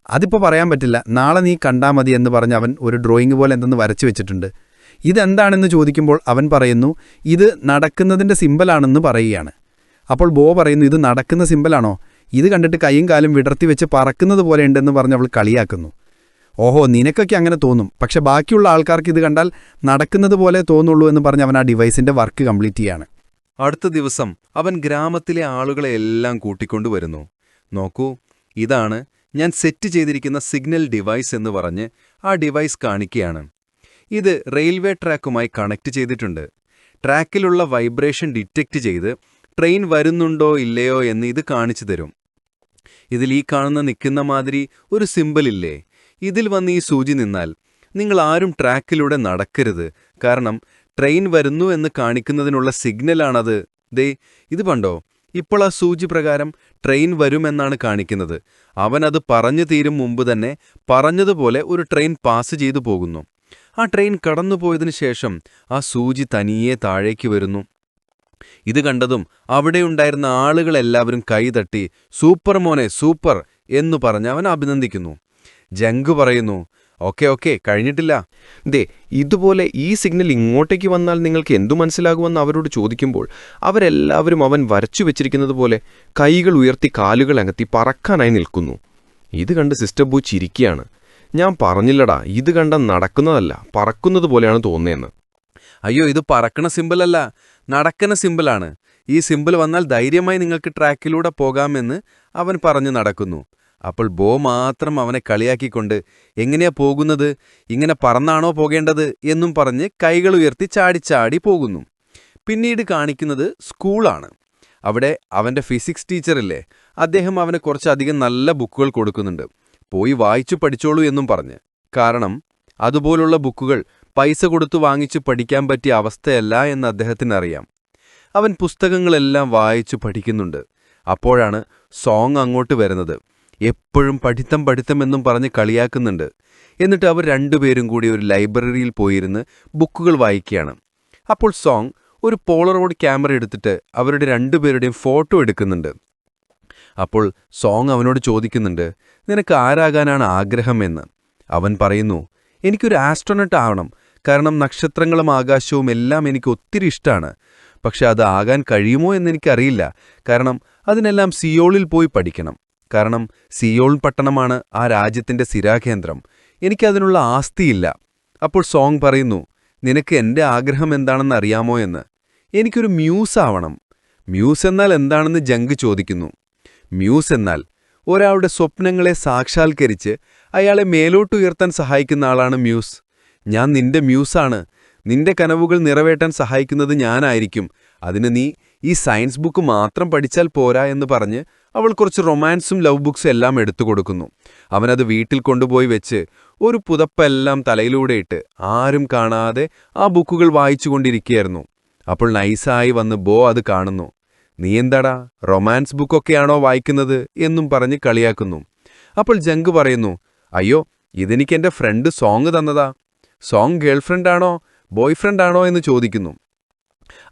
അതിപ്പോൾ പറയാൻ പറ്റില്ല, നാളെ നീ കണ്ടാൽ മതി എന്ന് പറഞ്ഞ് അവൻ ഒരു ഡ്രോയിങ് പോലെ എന്തെന്ന് വരച്ചു വെച്ചിട്ടുണ്ട്. ഇതെന്താണെന്ന് ചോദിക്കുമ്പോൾ അവൻ പറയുന്നു, ഇത് നടക്കുന്നതിൻ്റെ സിമ്പലാണെന്ന് പറയുകയാണ്. അപ്പോൾ ബോ പറയുന്നു, ഇത് നടക്കുന്ന സിമ്പലാണോ? ഇത് കണ്ടിട്ട് കൈയും കാലും വിടർത്തി വെച്ച് പറക്കുന്നത് പോലെ ഉണ്ടെന്ന് പറഞ്ഞ് അവൾ കളിയാക്കുന്നു. ഓഹോ, നിനക്കൊക്കെ അങ്ങനെ തോന്നും, പക്ഷെ ബാക്കിയുള്ള ആൾക്കാർക്ക് ഇത് കണ്ടാൽ നടക്കുന്നത് പോലെ തോന്നുള്ളൂ എന്ന് പറഞ്ഞ് അവൻ ആ ഡിവൈസിൻ്റെ വർക്ക് കംപ്ലീറ്റ് ചെയ്യാണ്. അടുത്ത ദിവസം അവൻ ഗ്രാമത്തിലെ ആളുകളെ എല്ലാം കൂട്ടിക്കൊണ്ടുവരുന്നു. നോക്കൂ, ഇതാണ് ഞാൻ സെറ്റ് ചെയ്തിരിക്കുന്ന സിഗ്നൽ ഡിവൈസ് എന്ന് പറഞ്ഞ് ആ ഡിവൈസ് കാണിക്കുകയാണ്. ഇത് റെയിൽവേ ട്രാക്കുമായി കണക്ട് ചെയ്തിട്ടുണ്ട്. ട്രാക്കിലുള്ള വൈബ്രേഷൻ ഡിറ്റക്റ്റ് ചെയ്ത് ട്രെയിൻ വരുന്നുണ്ടോ ഇല്ലയോ എന്ന് ഇത് കാണിച്ചു തരും. ഇതിൽ ഈ കാണുന്ന നിൽക്കുന്ന മാതിരി ഒരു സിമ്പലില്ലേ, ഇതിൽ വന്ന് ഈ സൂചി നിന്നാൽ നിങ്ങൾ ആരും ട്രാക്കിലൂടെ നടക്കരുത്. കാരണം ട്രെയിൻ വരുന്നു എന്ന് കാണിക്കുന്നതിനുള്ള സിഗ്നലാണത്. ദേ ഇത് കണ്ടോ, ഇപ്പോൾ ആ സൂചി പ്രകാരം ട്രെയിൻ വരുമെന്നാണ് കാണിക്കുന്നത്. അവനത് പറഞ്ഞു തീരും മുമ്പ് തന്നെ പറഞ്ഞതുപോലെ ഒരു ട്രെയിൻ പാസ് ചെയ്തു പോകുന്നു. ആ ട്രെയിൻ കടന്നുപോയതിനു ശേഷം ആ സൂചി തനിയെ താഴേക്ക് വരുന്നു. ഇത് കണ്ടതും അവിടെയുണ്ടായിരുന്ന ആളുകളെല്ലാവരും കൈതട്ടി സൂപ്പർ മോനെ സൂപ്പർ എന്നു പറഞ്ഞ് അവൻ അഭിനന്ദിക്കുന്നു. ജങ്ക് പറയുന്നു, ഓക്കെ കഴിഞ്ഞിട്ടില്ല. ദേ ഇതുപോലെ ഈ സിഗ്നൽ ഇങ്ങോട്ടേക്ക് വന്നാൽ നിങ്ങൾക്ക് എന്തു മനസ്സിലാകുമെന്ന് അവരോട് ചോദിക്കുമ്പോൾ അവരെല്ലാവരും അവൻ വരച്ചു വെച്ചിരിക്കുന്നത് പോലെ കൈകൾ ഉയർത്തി കാലുകൾ അകത്തി പറക്കാനായി നിൽക്കുന്നു. ഇത് കണ്ട് സിസ്റ്റർ ബൂ ചിരിക്കുകയാണ്. ഞാൻ പറഞ്ഞില്ലടാ, ഇത് കണ്ട നടക്കുന്നതല്ല പറക്കുന്നത് പോലെയാണ് തോന്നുന്നതെന്ന്. അയ്യോ, ഇത് പറക്കണ സിമ്പിളല്ല, നടക്കണ സിമ്പിളാണ്. ഈ സിമ്പിൾ വന്നാൽ ധൈര്യമായി നിങ്ങൾക്ക് ട്രാക്കിലൂടെ പോകാമെന്ന് അവൻ പറഞ്ഞു നടക്കുന്നു. അപ്പോൾ ബോ മാത്രം അവനെ കളിയാക്കിക്കൊണ്ട് എങ്ങനെയാ പോകുന്നത്, ഇങ്ങനെ പറന്നാണോ പോകേണ്ടത് എന്നും പറഞ്ഞ് കൈകൾ ഉയർത്തി ചാടിച്ചാടി പോകുന്നു. പിന്നീട് കാണിക്കുന്നത് സ്കൂളാണ്. അവിടെ അവൻ്റെ ഫിസിക്സ് ടീച്ചറില്ലേ, അദ്ദേഹം അവന് കുറച്ചധികം നല്ല ബുക്കുകൾ കൊടുക്കുന്നുണ്ട്. പോയി വായിച്ചു പഠിച്ചോളൂ എന്നും പറഞ്ഞ്. കാരണം അതുപോലുള്ള ബുക്കുകൾ പൈസ കൊടുത്തു വാങ്ങിച്ചു പഠിക്കാൻ പറ്റിയ അവസ്ഥയല്ല എന്ന് അദ്ദേഹത്തിനറിയാം. അവൻ പുസ്തകങ്ങളെല്ലാം വായിച്ചു പഠിക്കുന്നുണ്ട്. അപ്പോഴാണ് സോങ് അങ്ങോട്ട് വരുന്നത്. എപ്പോഴും പഠിത്തം എന്നും പറഞ്ഞ് കളിയാക്കുന്നുണ്ട്. എന്നിട്ട് അവർ രണ്ടുപേരും കൂടി ഒരു ലൈബ്രറിയിൽ പോയിരുന്ന് ബുക്കുകൾ വായിക്കുകയാണ്. അപ്പോൾ സോങ് ഒരു പോളറോഡ് ക്യാമറ എടുത്തിട്ട് അവരുടെ രണ്ടുപേരുടെയും ഫോട്ടോ എടുക്കുന്നുണ്ട്. അപ്പോൾ സോങ് അവനോട് ചോദിക്കുന്നുണ്ട്, നിനക്ക് ആരാകാനാണ് ആഗ്രഹം എന്ന്. അവൻ പറയുന്നു, എനിക്കൊരു ആസ്ട്രോനട്ട് ആവണം, കാരണം നക്ഷത്രങ്ങളും ആകാശവും എല്ലാം എനിക്ക് ഒത്തിരി ഇഷ്ടമാണ്. പക്ഷെ അത് ആകാൻ കഴിയുമോ എന്നെനിക്കറിയില്ല, കാരണം അതിനെല്ലാം സിയോളിൽ പോയി പഠിക്കണം. കാരണം സിയോൾ പട്ടണമാണ് ആ രാജ്യത്തിന്റെ സ്ഥിരാകേന്ദ്രം. എനിക്കതിനുള്ള ആസ്തിയില്ല. അപ്പോൾ സോങ് പറയുന്നു, നിനക്ക് എൻ്റെ ആഗ്രഹം എന്താണെന്ന് അറിയാമോ എന്ന്. എനിക്കൊരു മ്യൂസ് ആവണം. മ്യൂസ് എന്നാൽ എന്താണെന്ന് ജങ്ക് ചോദിക്കുന്നു. മ്യൂസ് എന്നാൽ ഒരാളുടെ സ്വപ്നങ്ങളെ സാക്ഷാത്കരിച്ച് അയാളെ മേലോട്ടുയർത്താൻ സഹായിക്കുന്ന ആളാണ് മ്യൂസ്. ഞാൻ നിന്റെ മ്യൂസാണ്. നിന്റെ കനവുകൾ നിറവേറ്റാൻ സഹായിക്കുന്നത് ഞാനായിരിക്കും. അതിന് നീ ഈ സയൻസ് ബുക്ക് മാത്രം പഠിച്ചാൽ പോരാ എന്ന് പറഞ്ഞ് അവൾ കുറച്ച് റൊമാൻസും ലവ് ബുക്സും എല്ലാം എടുത്തു കൊടുക്കുന്നു. അവനത് വീട്ടിൽ കൊണ്ടുപോയി വെച്ച് ഒരു പുതപ്പെല്ലാം തലയിലൂടെ ഇട്ട് ആരും കാണാതെ ആ ബുക്കുകൾ വായിച്ചുകൊണ്ടിരിക്കുകയായിരുന്നു. അപ്പോൾ നൈസായി വന്ന് ബോ അത് കാണുന്നു. നീ എന്താടാ റൊമാൻസ് ബുക്കൊക്കെയാണോ വായിക്കുന്നത് എന്നും പറഞ്ഞ് കളിയാക്കുന്നു. അപ്പോൾ ജങ്ക് പറയുന്നു, അയ്യോ ഇതെനിക്കെൻ്റെ ഫ്രണ്ട് സോങ് തന്നതാ. സോങ് ഗേൾഫ്രണ്ടാണോ ബോയ്ഫ്രണ്ടാണോ എന്ന് ചോദിക്കുന്നു.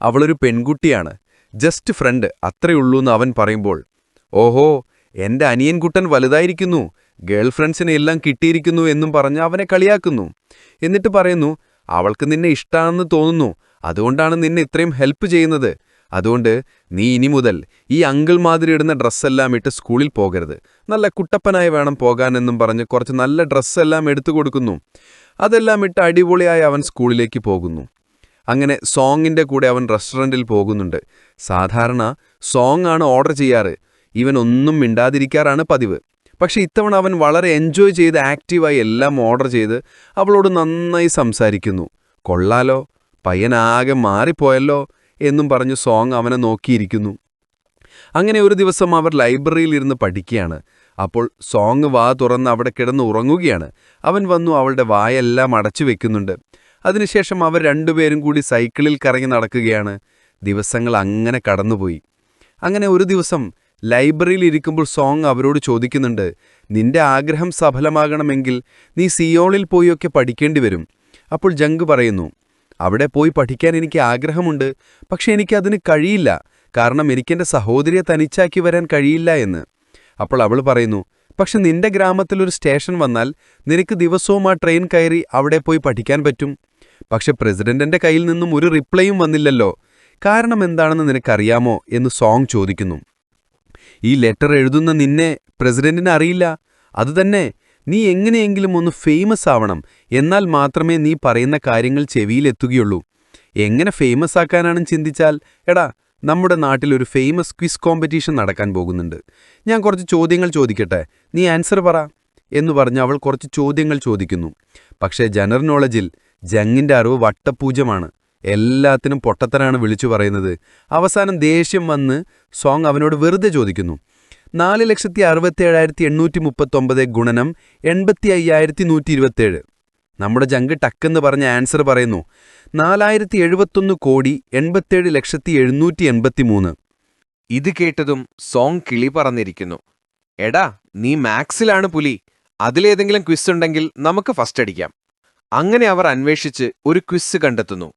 അവളൊരു പെൺകുട്ടിയാണ്, ജസ്റ്റ് ഫ്രണ്ട് അത്രയുള്ളൂന്ന് അവൻ പറയുമ്പോൾ, ഓഹോ എൻ്റെ അനിയൻകുട്ടൻ വലുതായിരിക്കുന്നു, ഗേൾഫ്രണ്ട്സിനെ എല്ലാം കിട്ടിയിരിക്കുന്നു എന്നും പറഞ്ഞ് അവനെ കളിയാക്കുന്നു. എന്നിട്ട് പറയുന്നു, അവൾക്ക് നിന്നെ ഇഷ്ടാണെന്ന് തോന്നുന്നു, അതുകൊണ്ടാണ് നിന്നെ ഇത്രയും ഹെൽപ്പ് ചെയ്യുന്നത്. അതുകൊണ്ട് നീ ഇനി മുതൽ ഈ അങ്കിൾ മാതിരി ഇടുന്ന ഡ്രസ്സെല്ലാം ഇട്ട് സ്കൂളിൽ പോകരുത്, നല്ല കുട്ടപ്പനായി വേണം പോകാനെന്നും പറഞ്ഞ് കുറച്ച് നല്ല ഡ്രസ്സെല്ലാം എടുത്തു കൊടുക്കുന്നു. അതെല്ലാം ഇട്ട് അടിപൊളിയായി അവൻ സ്കൂളിലേക്ക് പോകുന്നു. അങ്ങനെ സോങ്ങിൻ്റെ കൂടെ അവൻ റെസ്റ്റോറൻറ്റിൽ പോകുന്നുണ്ട്. സാധാരണ സോങ് ആണ് ഓർഡർ ചെയ്യാറ്. ഇവൻ ഒന്നും മിണ്ടാതിരിക്കാറാണ് പതിവ്. പക്ഷെ ഇത്തവണ അവൻ വളരെ എൻജോയ് ചെയ്ത് ആക്റ്റീവായി എല്ലാം ഓർഡർ ചെയ്ത് അവളോട് നന്നായി സംസാരിക്കുന്നു. കൊള്ളാലോ, പയ്യനാകെ മാറിപ്പോയല്ലോ എന്നും പറഞ്ഞ് സോങ് അവനെ നോക്കിയിരിക്കുന്നു. അങ്ങനെ ഒരു ദിവസം അവർ ലൈബ്രറിയിൽ ഇരുന്ന് പഠിക്കുകയാണ്. അപ്പോൾ സോങ് വാ തുറന്ന് അവിടെ കിടന്ന് ഉറങ്ങുകയാണ്. അവൻ വന്നു അവളുടെ വായെല്ലാം അടച്ചു വെക്കുന്നുണ്ട്. അതിനുശേഷം അവർ രണ്ടുപേരും കൂടി സൈക്കിളിൽ കറങ്ങി നടക്കുകയാണ്. ദിവസങ്ങൾ അങ്ങനെ കടന്നുപോയി. അങ്ങനെ ഒരു ദിവസം ലൈബ്രറിയിൽ ഇരിക്കുമ്പോൾ സോങ് അവരോട് ചോദിക്കുന്നുണ്ട്, നിന്റെ ആഗ്രഹം സഫലമാകണമെങ്കിൽ നീ സിയോളിൽ പോയൊക്കെ പഠിക്കേണ്ടി വരും. അപ്പോൾ ജങ്ക് പറയുന്നു, അവിടെ പോയി പഠിക്കാൻ എനിക്ക് ആഗ്രഹമുണ്ട്, പക്ഷെ എനിക്കതിന് കഴിയില്ല, കാരണം എനിക്കെൻ്റെ സഹോദരിയെ തനിച്ചാക്കി വരാൻ കഴിയില്ല എന്ന്. അപ്പോൾ അവൾ പറയുന്നു, പക്ഷെ നിന്റെ ഗ്രാമത്തിലൊരു സ്റ്റേഷൻ വന്നാൽ നിനക്ക് ദിവസവും ആ ട്രെയിൻ കയറി അവിടെ പോയി പഠിക്കാൻ പറ്റും. പക്ഷെ പ്രസിഡന്റിന്റെ കയ്യിൽ നിന്നും ഒരു റിപ്ലൈയും വന്നില്ലല്ലോ, കാരണം എന്താണെന്ന് നിനക്കറിയാമോ എന്ന് സോങ് ചോദിക്കുന്നു. ഈ ലെറ്റർ എഴുതുന്ന നിന്നെ പ്രസിഡന്റിന് അറിയില്ല. അതുതന്നെ, നീ എങ്ങനെയെങ്കിലും ഒന്ന് ഫേമസ് ആവണം, എന്നാൽ മാത്രമേ നീ പറയുന്ന കാര്യങ്ങൾ ചെവിയിലെത്തുകയുള്ളൂ. എങ്ങനെ ഫേമസ് ആക്കാനാണെന്ന് ചിന്തിച്ചാൽ, എടാ നമ്മുടെ നാട്ടിലൊരു ഫേമസ് ക്വിസ് കോമ്പറ്റീഷൻ നടക്കാൻ പോകുന്നുണ്ട്. ഞാൻ കുറച്ച് ചോദ്യങ്ങൾ ചോദിക്കട്ടെ, നീ ആൻസർ പറ എന്ന് പറഞ്ഞ് അവൾ കുറച്ച് ചോദ്യങ്ങൾ ചോദിക്കുന്നു. പക്ഷേ ജനറൽ നോളജിൽ ജങ്ങിൻ്റെ അറിവ് വട്ടപൂജ്യമാണ്. എല്ലാത്തിനും പൊട്ടത്തനാണ് വിളിച്ചു പറയുന്നത്. അവസാനം ദേഷ്യം വന്ന് സോങ് അവനോട് വെറുതെ ചോദിക്കുന്നു, 4,67,839 ഗുണനം 85,127. നമ്മുടെ ജങ്ക് ടക്കെന്ന് പറഞ്ഞ ആൻസർ പറയുന്നു 4,71,87,783. ഇത് കേട്ടതും സോങ് കിളി പറന്നിരിക്കുന്നു. എടാ നീ മാത്സിലാണ് പുലി, അതിലേതെങ്കിലും ക്വിസ് ഉണ്ടെങ്കിൽ നമുക്ക് ഫസ്റ്റ് അടിക്കാം. അങ്ങനെ അവർ അന്വേഷിച്ച് ഒരു ക്വിസ് കണ്ടെത്തുന്നു.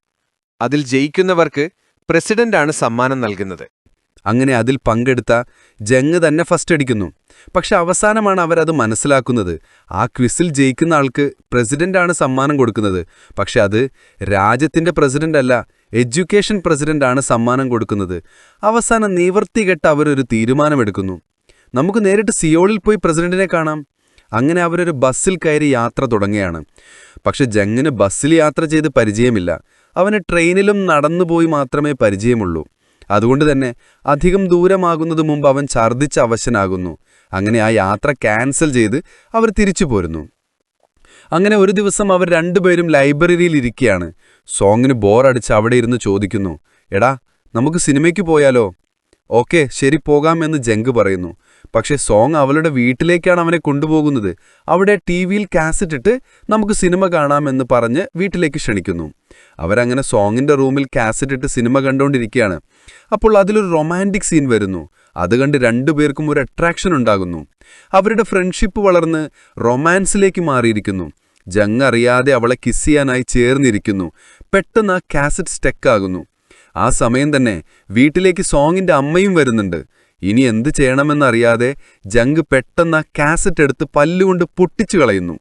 അതിൽ ജയിക്കുന്നവർക്ക് പ്രസിഡന്റാണ് സമ്മാനം നൽകുന്നത്. അങ്ങനെ അതിൽ പങ്കെടുത്ത ജങ് തന്നെ ഫസ്റ്റ് അടിക്കുന്നു. പക്ഷെ അവസാനമാണ് അവരത് മനസ്സിലാക്കുന്നത്. ആ ക്വിസിൽ ജയിക്കുന്ന ആൾക്ക് പ്രസിഡന്റാണ് സമ്മാനം കൊടുക്കുന്നത്. പക്ഷെ അത് രാജ്യത്തിൻ്റെ പ്രസിഡന്റ് അല്ല, എഡ്യൂക്കേഷൻ പ്രസിഡന്റാണ് സമ്മാനം കൊടുക്കുന്നത്. അവസാനം നിവർത്തികെട്ട് അവരൊരു തീരുമാനമെടുക്കുന്നു, നമുക്ക് നേരിട്ട് സിയോളിൽ പോയി പ്രസിഡന്റിനെ കാണാം. അങ്ങനെ അവരൊരു ബസ്സിൽ കയറി യാത്ര തുടങ്ങുകയാണ്. പക്ഷെ ജങ്ങിന് ബസ്സിൽ യാത്ര ചെയ്ത് പരിചയമില്ല. അവന് ട്രെയിനിലും നടന്നുപോയി മാത്രമേ പരിചയമുള്ളൂ. അതുകൊണ്ട് തന്നെ അധികം ദൂരമാകുന്നത് മുമ്പ് അവൻ ഛർദ്ദിച്ച് അവശനാകുന്നു. അങ്ങനെ ആ യാത്ര ക്യാൻസൽ ചെയ്ത് അവർ തിരിച്ചു പോരുന്നു. അങ്ങനെ ഒരു ദിവസം അവർ രണ്ടുപേരും ലൈബ്രറിയിൽ ഇരിക്കുകയാണ്. സോങ്ങിന് ബോറടിച്ച് അവിടെ ഇരുന്ന് ചോദിക്കുന്നു, എടാ നമുക്ക് സിനിമയ്ക്ക് പോയാലോ? ഓക്കെ ശരി പോകാം എന്ന് ജങ്ക് പറയുന്നു. പക്ഷെ സോങ് അവളുടെ വീട്ടിലേക്കാണ് അവനെ കൊണ്ടുപോകുന്നത്. അവിടെ ടിവിയിൽ കാസറ്റ് ഇട്ട് നമുക്ക് സിനിമ കാണാമെന്ന് പറഞ്ഞ് വീട്ടിലേക്ക് ക്ഷണിക്കുന്നു. അവരങ്ങനെ സോങ്ങിന്റെ റൂമിൽ കാസറ്റ് ഇട്ട് സിനിമ കണ്ടുകൊണ്ടിരിക്കുകയാണ്. അപ്പോൾ അതിലൊരു റൊമാൻറ്റിക് സീൻ വരുന്നു. അത് കണ്ട് രണ്ടുപേർക്കും ഒരു അട്രാക്ഷൻ ഉണ്ടാകുന്നു. അവരുടെ ഫ്രണ്ട്ഷിപ്പ് വളർന്ന് റൊമാൻസിലേക്ക് മാറിയിരിക്കുന്നു. ജങ് അറിയാതെ അവളെ കിസ് ചെയ്യാനായി ചേർന്നിരിക്കുന്നു. പെട്ടെന്ന് ആ കാസറ്റ് സ്റ്റക്കാകുന്നു. ആ സമയം തന്നെ വീട്ടിലേക്ക് സോങ്ങിന്റെ അമ്മയും വരുന്നുണ്ട്. ഇനി എന്ത് ചെയ്യണമെന്നറിയാതെ ജങ് പെട്ടെന്ന് ആ കാസറ്റ് എടുത്ത് പല്ലുകൊണ്ട് പൊട്ടിച്ചു കളയുന്നു.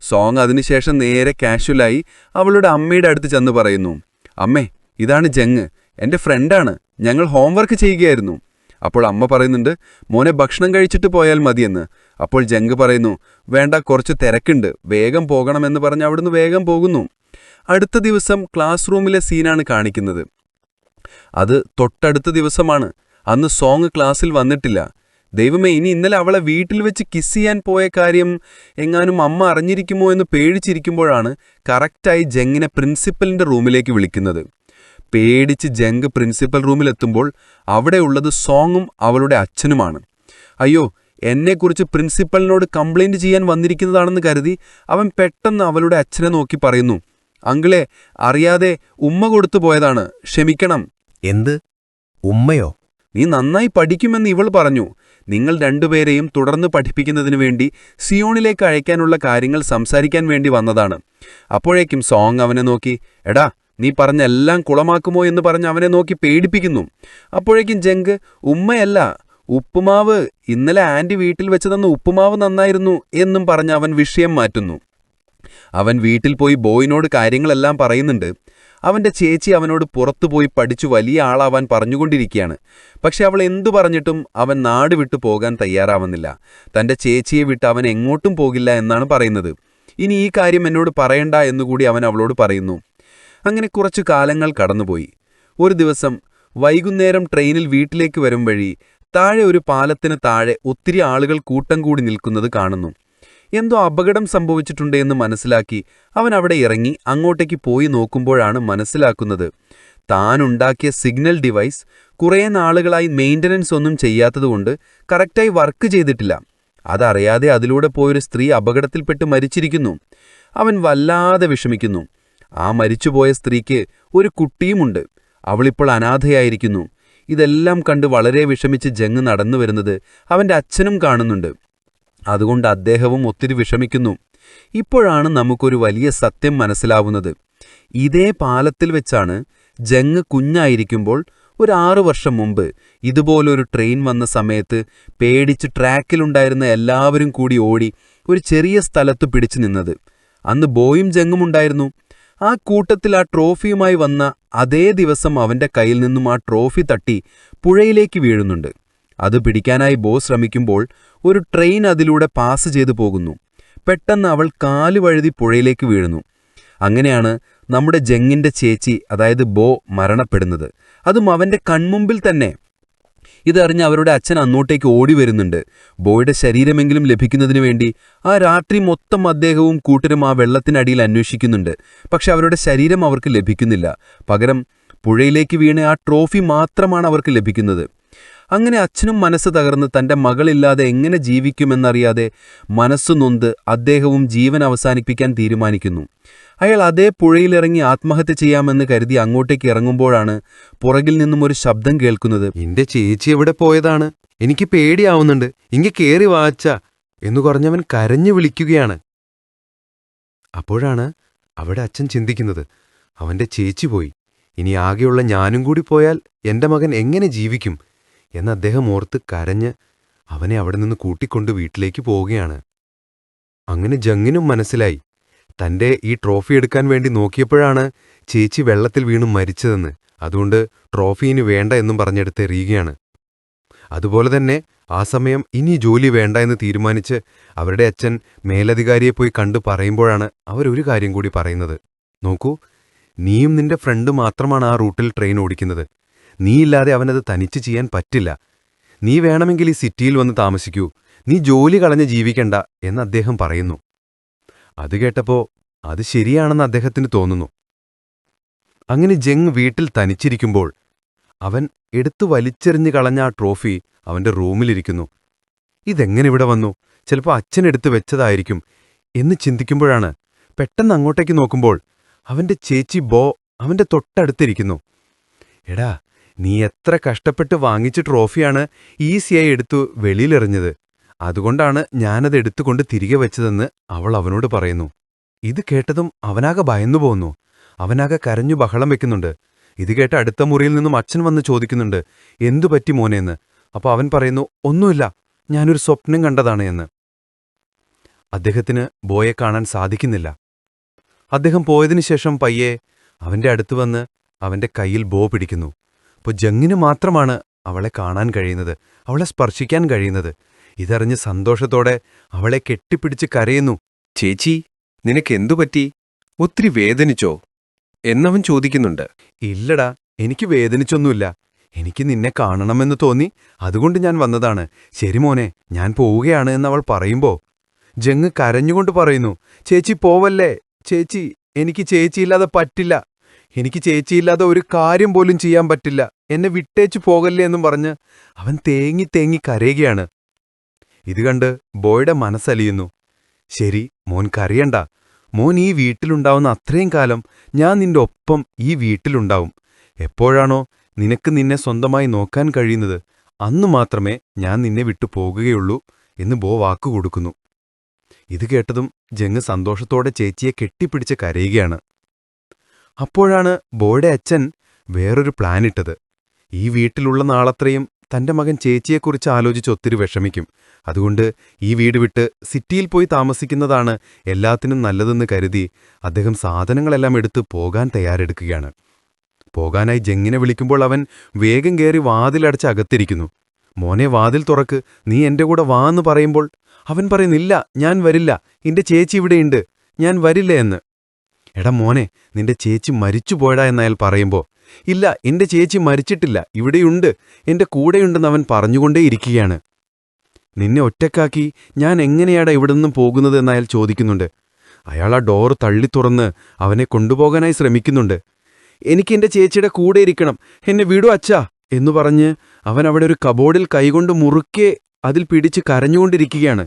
സോങ് അതിനുശേഷം നേരെ കാഷ്വലായി അവളുടെ അമ്മയുടെ അടുത്ത് ചെന്ന് പറയുന്നു, അമ്മേ, ഇതാണ് ജങ്, എൻ്റെ ഫ്രണ്ടാണ്, ഞങ്ങൾ ഹോംവർക്ക് ചെയ്യുകയായിരുന്നു. അപ്പോൾ അമ്മ പറയുന്നുണ്ട്, മോനെ ഭക്ഷണം കഴിച്ചിട്ട് പോയാൽ മതിയെന്ന്. അപ്പോൾ ജങ് പറയുന്നു, വേണ്ട, കുറച്ച് തിരക്കുണ്ട്, വേഗം പോകണമെന്ന് പറഞ്ഞ് അവിടുന്ന് വേഗം പോകുന്നു. അടുത്ത ദിവസം ക്ലാസ് റൂമിലെ സീനാണ് കാണിക്കുന്നത്. അത് തൊട്ടടുത്ത ദിവസമാണ്. അന്ന് സോങ് ക്ലാസ്സിൽ വന്നിട്ടില്ല. ദൈവമേ, ഇനി ഇന്നലെ അവളെ വീട്ടിൽ വെച്ച് കിസ് ചെയ്യാൻ പോയ കാര്യം എങ്ങാനും അമ്മ അറിഞ്ഞിരിക്കുമോ എന്ന് പേടിച്ചിരിക്കുമ്പോഴാണ് കറക്റ്റായി ജങ്ങിനെ പ്രിൻസിപ്പലിന്റെ റൂമിലേക്ക് വിളിക്കുന്നത്. പേടിച്ച് ജങ് പ്രിൻസിപ്പൽ റൂമിലെത്തുമ്പോൾ അവിടെയുള്ളത് സോങ്ങും അവളുടെ അച്ഛനുമാണ്. അയ്യോ, എന്നെക്കുറിച്ച് പ്രിൻസിപ്പലിനോട് കംപ്ലൈന്റ് ചെയ്യാൻ വന്നിരിക്കുന്നതാണെന്ന് കരുതി അവൻ പെട്ടെന്ന് അവളുടെ അച്ഛനെ നോക്കി പറയുന്നു, അങ്കിളെ, അറിയാതെ ഉമ്മ കൊടുത്തു പോയതാണ്, ക്ഷമിക്കണം. എന്ത്? ഉമ്മയോ? നീ നന്നായി പഠിക്കുമെന്ന് ഇവൾ പറഞ്ഞു. നിങ്ങൾ രണ്ടുപേരെയും തുടർന്ന് പഠിപ്പിക്കുന്നതിനു വേണ്ടി സിയോണിലേക്ക് അയക്കാനുള്ള കാര്യങ്ങൾ സംസാരിക്കാൻ വേണ്ടി വന്നതാണ്. അപ്പോഴേക്കും സോങ് അവനെ നോക്കി, എടാ, നീ പറഞ്ഞ എല്ലാം കുളമാക്കുമോ എന്ന് പറഞ്ഞ് അവനെ നോക്കി പേടിപ്പിക്കുന്നു. അപ്പോഴേക്കും ജങ്, ഉമ്മയല്ല, ഉപ്പുമാവ്, ഇന്നലെ ആന്റി വീട്ടിൽ വെച്ച് തന്ന ഉപ്പുമാവ് നന്നായിരുന്നു എന്നും പറഞ്ഞ് അവൻ വിഷയം മാറ്റുന്നു. അവൻ വീട്ടിൽ പോയി ബോയിനോട് കാര്യങ്ങളെല്ലാം പറയുന്നുണ്ട്. അവന്റെ ചേച്ചി അവനോട് പുറത്തുപോയി പഠിച്ചു വലിയ ആളാവാൻ പറഞ്ഞുകൊണ്ടിരിക്കുകയാണ്. പക്ഷെ അവൾ എന്തു പറഞ്ഞിട്ടും അവൻ നാട് വിട്ടു പോകാൻ തയ്യാറാവുന്നില്ല. തന്റെ ചേച്ചിയെ വിട്ട് അവൻ എങ്ങോട്ടും പോകില്ല എന്നാണ് പറയുന്നത്. ഇനി ഈ കാര്യം എന്നോട് പറയണ്ട എന്നുകൂടി അവൻ അവളോട് പറയുന്നു. അങ്ങനെ കുറച്ചു കാലങ്ങൾ കടന്നുപോയി. ഒരു ദിവസം വൈകുന്നേരം ട്രെയിനിൽ വീട്ടിലേക്ക് വരും വഴി താഴെ ഒരു പാലത്തിന് താഴെ ഒത്തിരി ആളുകൾ കൂട്ടം കൂടി നിൽക്കുന്നത് കാണുന്നു. എന്തോ അപകടം സംഭവിച്ചിട്ടുണ്ട് എന്ന് മനസ്സിലാക്കി അവൻ അവിടെ ഇറങ്ങി അങ്ങോട്ടേക്ക് പോയി നോക്കുമ്പോഴാണ് മനസ്സിലാക്കുന്നത്, താനുണ്ടാക്കിയ സിഗ്നൽ ഡിവൈസ് കുറേ നാളുകളായി മെയിൻ്റനൻസ് ഒന്നും ചെയ്യാത്തതുകൊണ്ട് കറക്റ്റായി വർക്ക് ചെയ്തിട്ടില്ല. അതറിയാതെ അതിലൂടെ പോയൊരു സ്ത്രീ അപകടത്തിൽപ്പെട്ട് മരിച്ചിരിക്കുന്നു. അവൻ വല്ലാതെ വിഷമിക്കുന്നു. ആ മരിച്ചുപോയ സ്ത്രീക്ക് ഒരു കുട്ടിയുമുണ്ട്. അവളിപ്പോൾ അനാഥയായിരിക്കുന്നു. ഇതെല്ലാം കണ്ട് വളരെ വിഷമിച്ച് ജങ് നടന്നു വരുന്നത് അവൻ്റെ അച്ഛനും കാണുന്നുണ്ട്. അതുകൊണ്ട് അദ്ദേഹവും ഒത്തിരി വിഷമിക്കുന്നു. ഇപ്പോഴാണ് നമുക്കൊരു വലിയ സത്യം മനസ്സിലാവുന്നത്. ഇതേ പാലത്തിൽ വെച്ചാണ് ജങ് കുഞ്ഞായിരിക്കുമ്പോൾ ഒരു 6 വർഷം മുമ്പ് ഇതുപോലൊരു ട്രെയിൻ വന്ന സമയത്ത് പേടിച്ച് ട്രാക്കിലുണ്ടായിരുന്ന എല്ലാവരും കൂടി ഓടി ഒരു ചെറിയ സ്ഥലത്ത് പിടിച്ചു നിന്നത്. അന്ന് ബോയും ജങ്ങും ഉണ്ടായിരുന്നു. ആ കൂട്ടത്തിൽ ആ ട്രോഫിയുമായി വന്ന അതേ ദിവസം അവന്റെ കയ്യിൽ നിന്നും ആ ട്രോഫി തട്ടി പുഴയിലേക്ക് വീഴുന്നുണ്ട്. അത് പിടിക്കാനായി ബോ ശ്രമിക്കുമ്പോൾ ഒരു ട്രെയിൻ അതിലൂടെ പാസ് ചെയ്തു പോകുന്നു. പെട്ടെന്ന് അവൾ കാലുവഴുതി പുഴയിലേക്ക് വീഴുന്നു. അങ്ങനെയാണ് നമ്മുടെ ജങ്ങിന്റെ ചേച്ചി, അതായത് ബോ, മരണപ്പെടുന്നത്. അതും അവന്റെ കൺമുമ്പിൽ തന്നെ. ഇതറിഞ്ഞ് അവരുടെ അച്ഛൻ അങ്ങോട്ടേക്ക് ഓടി വരുന്നുണ്ട്. ബോയുടെ ശരീരമെങ്കിലും ലഭിക്കുന്നതിനു വേണ്ടി ആ രാത്രി മൊത്തം അദ്ദേഹവും കൂട്ടരും ആ വെള്ളത്തിനടിയിൽ അന്വേഷിക്കുന്നുണ്ട്. പക്ഷെ അവരുടെ ശരീരം അവർക്ക് ലഭിക്കുന്നില്ല. പകരം പുഴയിലേക്ക് വീണ ആ ട്രോഫി മാത്രമാണ് അവർക്ക് ലഭിക്കുന്നത്. അങ്ങനെ അച്ഛനും മനസ്സ് തകർന്ന് തൻ്റെ മകളില്ലാതെ എങ്ങനെ ജീവിക്കുമെന്നറിയാതെ മനസ്സു നൊന്ത് അദ്ദേഹവും ജീവൻ അവസാനിപ്പിക്കാൻ തീരുമാനിക്കുന്നു. അയാൾ അതേ പുഴയിലിറങ്ങി ആത്മഹത്യ ചെയ്യാമെന്ന് കരുതി അങ്ങോട്ടേക്ക് ഇറങ്ങുമ്പോഴാണ് പുറകിൽ നിന്നും ഒരു ശബ്ദം കേൾക്കുന്നത്. എന്റെ ചേച്ചി എവിടെ പോയതാണ്? എനിക്ക് പേടിയാവുന്നുണ്ട്, ഇങ്ങ കേറി വാച്ച എന്നു പറഞ്ഞവൻ കരഞ്ഞു വിളിക്കുകയാണ്. അപ്പോഴാണ് അവിടെ അച്ഛൻ ചിന്തിക്കുന്നത്, അവന്റെ ചേച്ചി പോയി, ഇനി ആകെയുള്ള ഞാനും കൂടി പോയാൽ എന്റെ മകൻ എങ്ങനെ ജീവിക്കും എന്ന് അദ്ദേഹം ഓർത്ത് കരഞ്ഞ് അവനെ അവിടെ നിന്ന് കൂട്ടിക്കൊണ്ട് വീട്ടിലേക്ക് പോവുകയാണ്. അങ്ങനെ ജങ്ങിനും മനസ്സിലായി, തന്റെ ഈ ട്രോഫി എടുക്കാൻ വേണ്ടി നോക്കിയപ്പോഴാണ് ചേച്ചി വെള്ളത്തിൽ വീണു മരിച്ചതെന്ന്. അതുകൊണ്ട് ട്രോഫീന് വേണ്ട എന്നും പറഞ്ഞെടുത്ത് എറിയുകയാണ്. അതുപോലെ തന്നെ ആ സമയം ഇനി ജോലി വേണ്ട എന്ന് തീരുമാനിച്ച് അവരുടെ അച്ഛൻ മേലധികാരിയെ പോയി കണ്ടു പറയുമ്പോഴാണ് അവരൊരു കാര്യം കൂടി പറയുന്നത്. നോക്കൂ, നീയും നിന്റെ ഫ്രണ്ട് മാത്രമാണ് ആ റൂട്ടിൽ ട്രെയിൻ ഓടിക്കുന്നത്. നീയില്ലാതെ അവനത് തനിച്ച് ചെയ്യാൻ പറ്റില്ല. നീ വേണമെങ്കിൽ ഈ സിറ്റിയിൽ വന്ന് താമസിക്കൂ, നീ ജോലി കളഞ്ഞ് ജീവിക്കണ്ട എന്ന് അദ്ദേഹം പറയുന്നു. അത് കേട്ടപ്പോ അത് ശരിയാണെന്ന് അദ്ദേഹത്തിന് തോന്നുന്നു. അങ്ങനെ ജങ് വീട്ടിൽ തനിച്ചിരിക്കുമ്പോൾ അവൻ എടുത്തു വലിച്ചെറിഞ്ഞു കളഞ്ഞ ആ ട്രോഫി അവന്റെ റൂമിലിരിക്കുന്നു. ഇതെങ്ങനെ ഇവിടെ വന്നു? ചിലപ്പോൾ അച്ഛൻ എടുത്തു വെച്ചതായിരിക്കും എന്ന് ചിന്തിക്കുമ്പോഴാണ് പെട്ടെന്ന് അങ്ങോട്ടേക്ക് നോക്കുമ്പോൾ അവന്റെ ചേച്ചി ബോ അവന്റെ തൊട്ടടുത്തിരിക്കുന്നു. എടാ, നീ എത്ര കഷ്ടപ്പെട്ട് വാങ്ങിച്ച ട്രോഫിയാണ് ഈസിയായി എടുത്തു വെളിയിലെറിഞ്ഞത്. അതുകൊണ്ടാണ് ഞാനത് എടുത്തുകൊണ്ട് തിരികെ വെച്ചതെന്ന് അവൾ അവനോട് പറയുന്നു. ഇത് കേട്ടതും അവനാകെ ഭയന്നു പോന്നു. അവനാകെ കരഞ്ഞു ബഹളം വെക്കുന്നുണ്ട്. ഇത് കേട്ട് അടുത്ത മുറിയിൽ നിന്നും അച്ഛൻ വന്ന് ചോദിക്കുന്നുണ്ട്, എന്തു പറ്റി മോനേന്ന്. അപ്പോൾ അവൻ പറയുന്നു, ഒന്നുമില്ല, ഞാനൊരു സ്വപ്നം കണ്ടതാണ് എന്ന്. അദ്ദേഹത്തിന് ബോയെ കാണാൻ സാധിക്കുന്നില്ല. അദ്ദേഹം പോയതിനു ശേഷം പയ്യെ അവന്റെ അടുത്ത് വന്ന് അവന്റെ കയ്യിൽ ബോ പിടിക്കുന്നു. അപ്പോൾ ജങ്ങിന് മാത്രമാണ് അവളെ കാണാൻ കഴിയുന്നത്, അവളെ സ്പർശിക്കാൻ കഴിയുന്നത്. ഇതറിഞ്ഞ് സന്തോഷത്തോടെ അവളെ കെട്ടിപ്പിടിച്ച് കരയുന്നു. ചേച്ചി, നിനക്കെന്തു പറ്റി? ഒത്തിരി വേദനിച്ചോ എന്നവൻ ചോദിക്കുന്നുണ്ട്. ഇല്ലടാ, എനിക്ക് വേദനിച്ചൊന്നുമില്ല. എനിക്ക് നിന്നെ കാണണമെന്ന് തോന്നി, അതുകൊണ്ട് ഞാൻ വന്നതാണ്. ശരി മോനെ, ഞാൻ പോവുകയാണ് എന്നവൾ പറയുമ്പോ ജങ് കരഞ്ഞുകൊണ്ട് പറയുന്നു, ചേച്ചി പോവല്ലേ. ചേച്ചി, എനിക്ക് ചേച്ചിയില്ലാതെ പറ്റില്ല. എനിക്ക് ചേച്ചിയില്ലാതെ ഒരു കാര്യം പോലും ചെയ്യാൻ പറ്റില്ല. എന്നെ വിട്ടേച്ചു പോകല്ലേ എന്നും പറഞ്ഞ് അവൻ തേങ്ങി തേങ്ങി കരയുകയാണ്. ഇത് കണ്ട് ബോയുടെ മനസ്സലിയുന്നു. ശരി, മോൻ കരയണ്ട. മോൻ ഈ വീട്ടിലുണ്ടാവുന്ന അത്രയും കാലം ഞാൻ നിന്റെ ഒപ്പം ഈ വീട്ടിലുണ്ടാവും. എപ്പോഴാണോ നിനക്ക് നിന്നെ സ്വന്തമായി നോക്കാൻ കഴിയുന്നത് അന്നു മാത്രമേ ഞാൻ നിന്നെ വിട്ടു പോകുകയുള്ളൂ എന്ന് ബോ വാക്കുകൊടുക്കുന്നു. ഇത് കേട്ടതും ജങ് സന്തോഷത്തോടെ ചേച്ചിയെ കെട്ടിപ്പിടിച്ച് കരയുകയാണ്. അപ്പോഴാണ് ബോയുടെ അച്ഛൻ വേറൊരു പ്ലാനിട്ടത്. ഈ വീട്ടിലുള്ള നാളത്രയും തന്റെ മകൻ ചേച്ചിയെക്കുറിച്ച് ആലോചിച്ച് ഒത്തിരി വിഷമിക്കും. അതുകൊണ്ട് ഈ വീട് വിട്ട് സിറ്റിയിൽ പോയി താമസിക്കുന്നതാണ് എല്ലാത്തിനും നല്ലതെന്ന് കരുതി അദ്ദേഹം സാധനങ്ങളെല്ലാം എടുത്ത് പോകാൻ തയ്യാറെടുക്കുകയാണ്. പോകാനായി ജങ്ങിനെ വിളിക്കുമ്പോൾ അവൻ വേഗം കയറി വാതിലടച്ച് അകത്തിരിക്കുന്നു. മോനെ, വാതിൽ തുറക്ക്, നീ എന്റെ കൂടെ വാ എന്ന് പറയുമ്പോൾ അവൻ പറയുന്നില്ല, ഞാൻ വരില്ല, എന്റെ ചേച്ചി ഇവിടെയുണ്ട്, ഞാൻ വരില്ല എന്ന്. എടാ മോനെ, നിന്റെ ചേച്ചി മരിച്ചുപോയടാ എന്നയാൾ പറയുമ്പോൾ, ഇല്ല, എന്റെ ചേച്ചി മരിച്ചിട്ടില്ല, ഇവിടെയുണ്ട്, എന്റെ കൂടെയുണ്ടെന്ന് അവൻ പറഞ്ഞുകൊണ്ടേയിരിക്കുകയാണ്. നിന്നെ ഒറ്റക്കാക്കി ഞാൻ എങ്ങനെയാടാ ഇവിടെ നിന്നും പോകുന്നത് എന്നയാൾ ചോദിക്കുന്നുണ്ട്. അയാൾ ആ ഡോർ തള്ളിത്തുറന്ന് അവനെ കൊണ്ടുപോകാനായി ശ്രമിക്കുന്നുണ്ട്. എനിക്ക് എന്റെ ചേച്ചിയുടെ കൂടെ ഇരിക്കണം, എന്നെ വിടൂ അച്ഛാ എന്നു പറഞ്ഞ് അവൻ അവിടെ ഒരു കബോർഡിൽ കൈകൊണ്ട് മുറുക്കെ അതിൽ പിടിച്ച് കരഞ്ഞുകൊണ്ടിരിക്കുകയാണ്.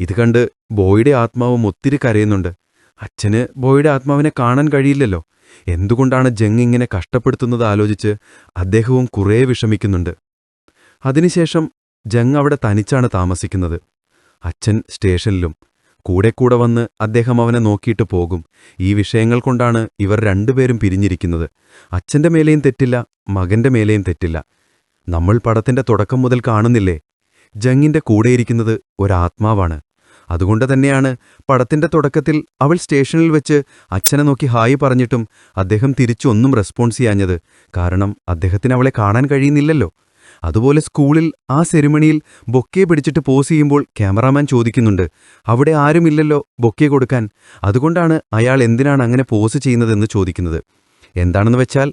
ഇത് കണ്ട് ബോയുടെ ആത്മാവും ഒത്തിരി കരയുന്നുണ്ട്. അച്ഛന് ബോയുടെ ആത്മാവിനെ കാണാൻ കഴിയില്ലല്ലോ. എന്തുകൊണ്ടാണ് ജങ് ഇങ്ങനെ കഷ്ടപ്പെടുത്തുന്നത് ആലോചിച്ച് അദ്ദേഹവും കുറേ വിഷമിക്കുന്നുണ്ട്. അതിനുശേഷം ജങ് അവിടെ തനിച്ചാണ് താമസിക്കുന്നത്. അച്ഛൻ സ്റ്റേഷനിലും. കൂടെ വന്ന് അദ്ദേഹം അവനെ നോക്കിയിട്ട് പോകും. ഈ വിഷയങ്ങൾ കൊണ്ടാണ് ഇവർ രണ്ടുപേരും പിരിഞ്ഞിരിക്കുന്നത്. അച്ഛന്റെ മേലെയും തെറ്റില്ല, മകന്റെ മേലെയും തെറ്റില്ല. നമ്മൾ പടത്തിന്റെ തുടക്കം മുതൽ കാണുന്നില്ലേ, ജങ്ങിന്റെ കൂടെയിരിക്കുന്നത് ഒരാത്മാവാണ്. അതുകൊണ്ട് തന്നെയാണ് പടത്തിന്റെ തുടക്കത്തിൽ അവൾ സ്റ്റേഷനിൽ വെച്ച് അച്ഛനെ നോക്കി ഹായ് പറഞ്ഞിട്ടും അദ്ദേഹം തിരിച്ചൊന്നും റെസ്പോൺസ് ചെയ്യാഞ്ഞത്. കാരണം അദ്ദേഹത്തിന് അവളെ കാണാൻ കഴിയുന്നില്ലല്ലോ. അതുപോലെ സ്കൂളിൽ ആ സെറിമണിയിൽ ബൊക്കെ പിടിച്ചിട്ട് പോസ് ചെയ്യുമ്പോൾ ക്യാമറാമാൻ ചോദിക്കുന്നുണ്ട്, അവിടെ ആരുമില്ലല്ലോ ബൊക്കെ കൊടുക്കാൻ, അതുകൊണ്ടാണ് അയാൾ എന്തിനാണ് അങ്ങനെ പോസ് ചെയ്യുന്നതെന്ന് ചോദിക്കുന്നത്. എന്താണെന്ന് വെച്ചാൽ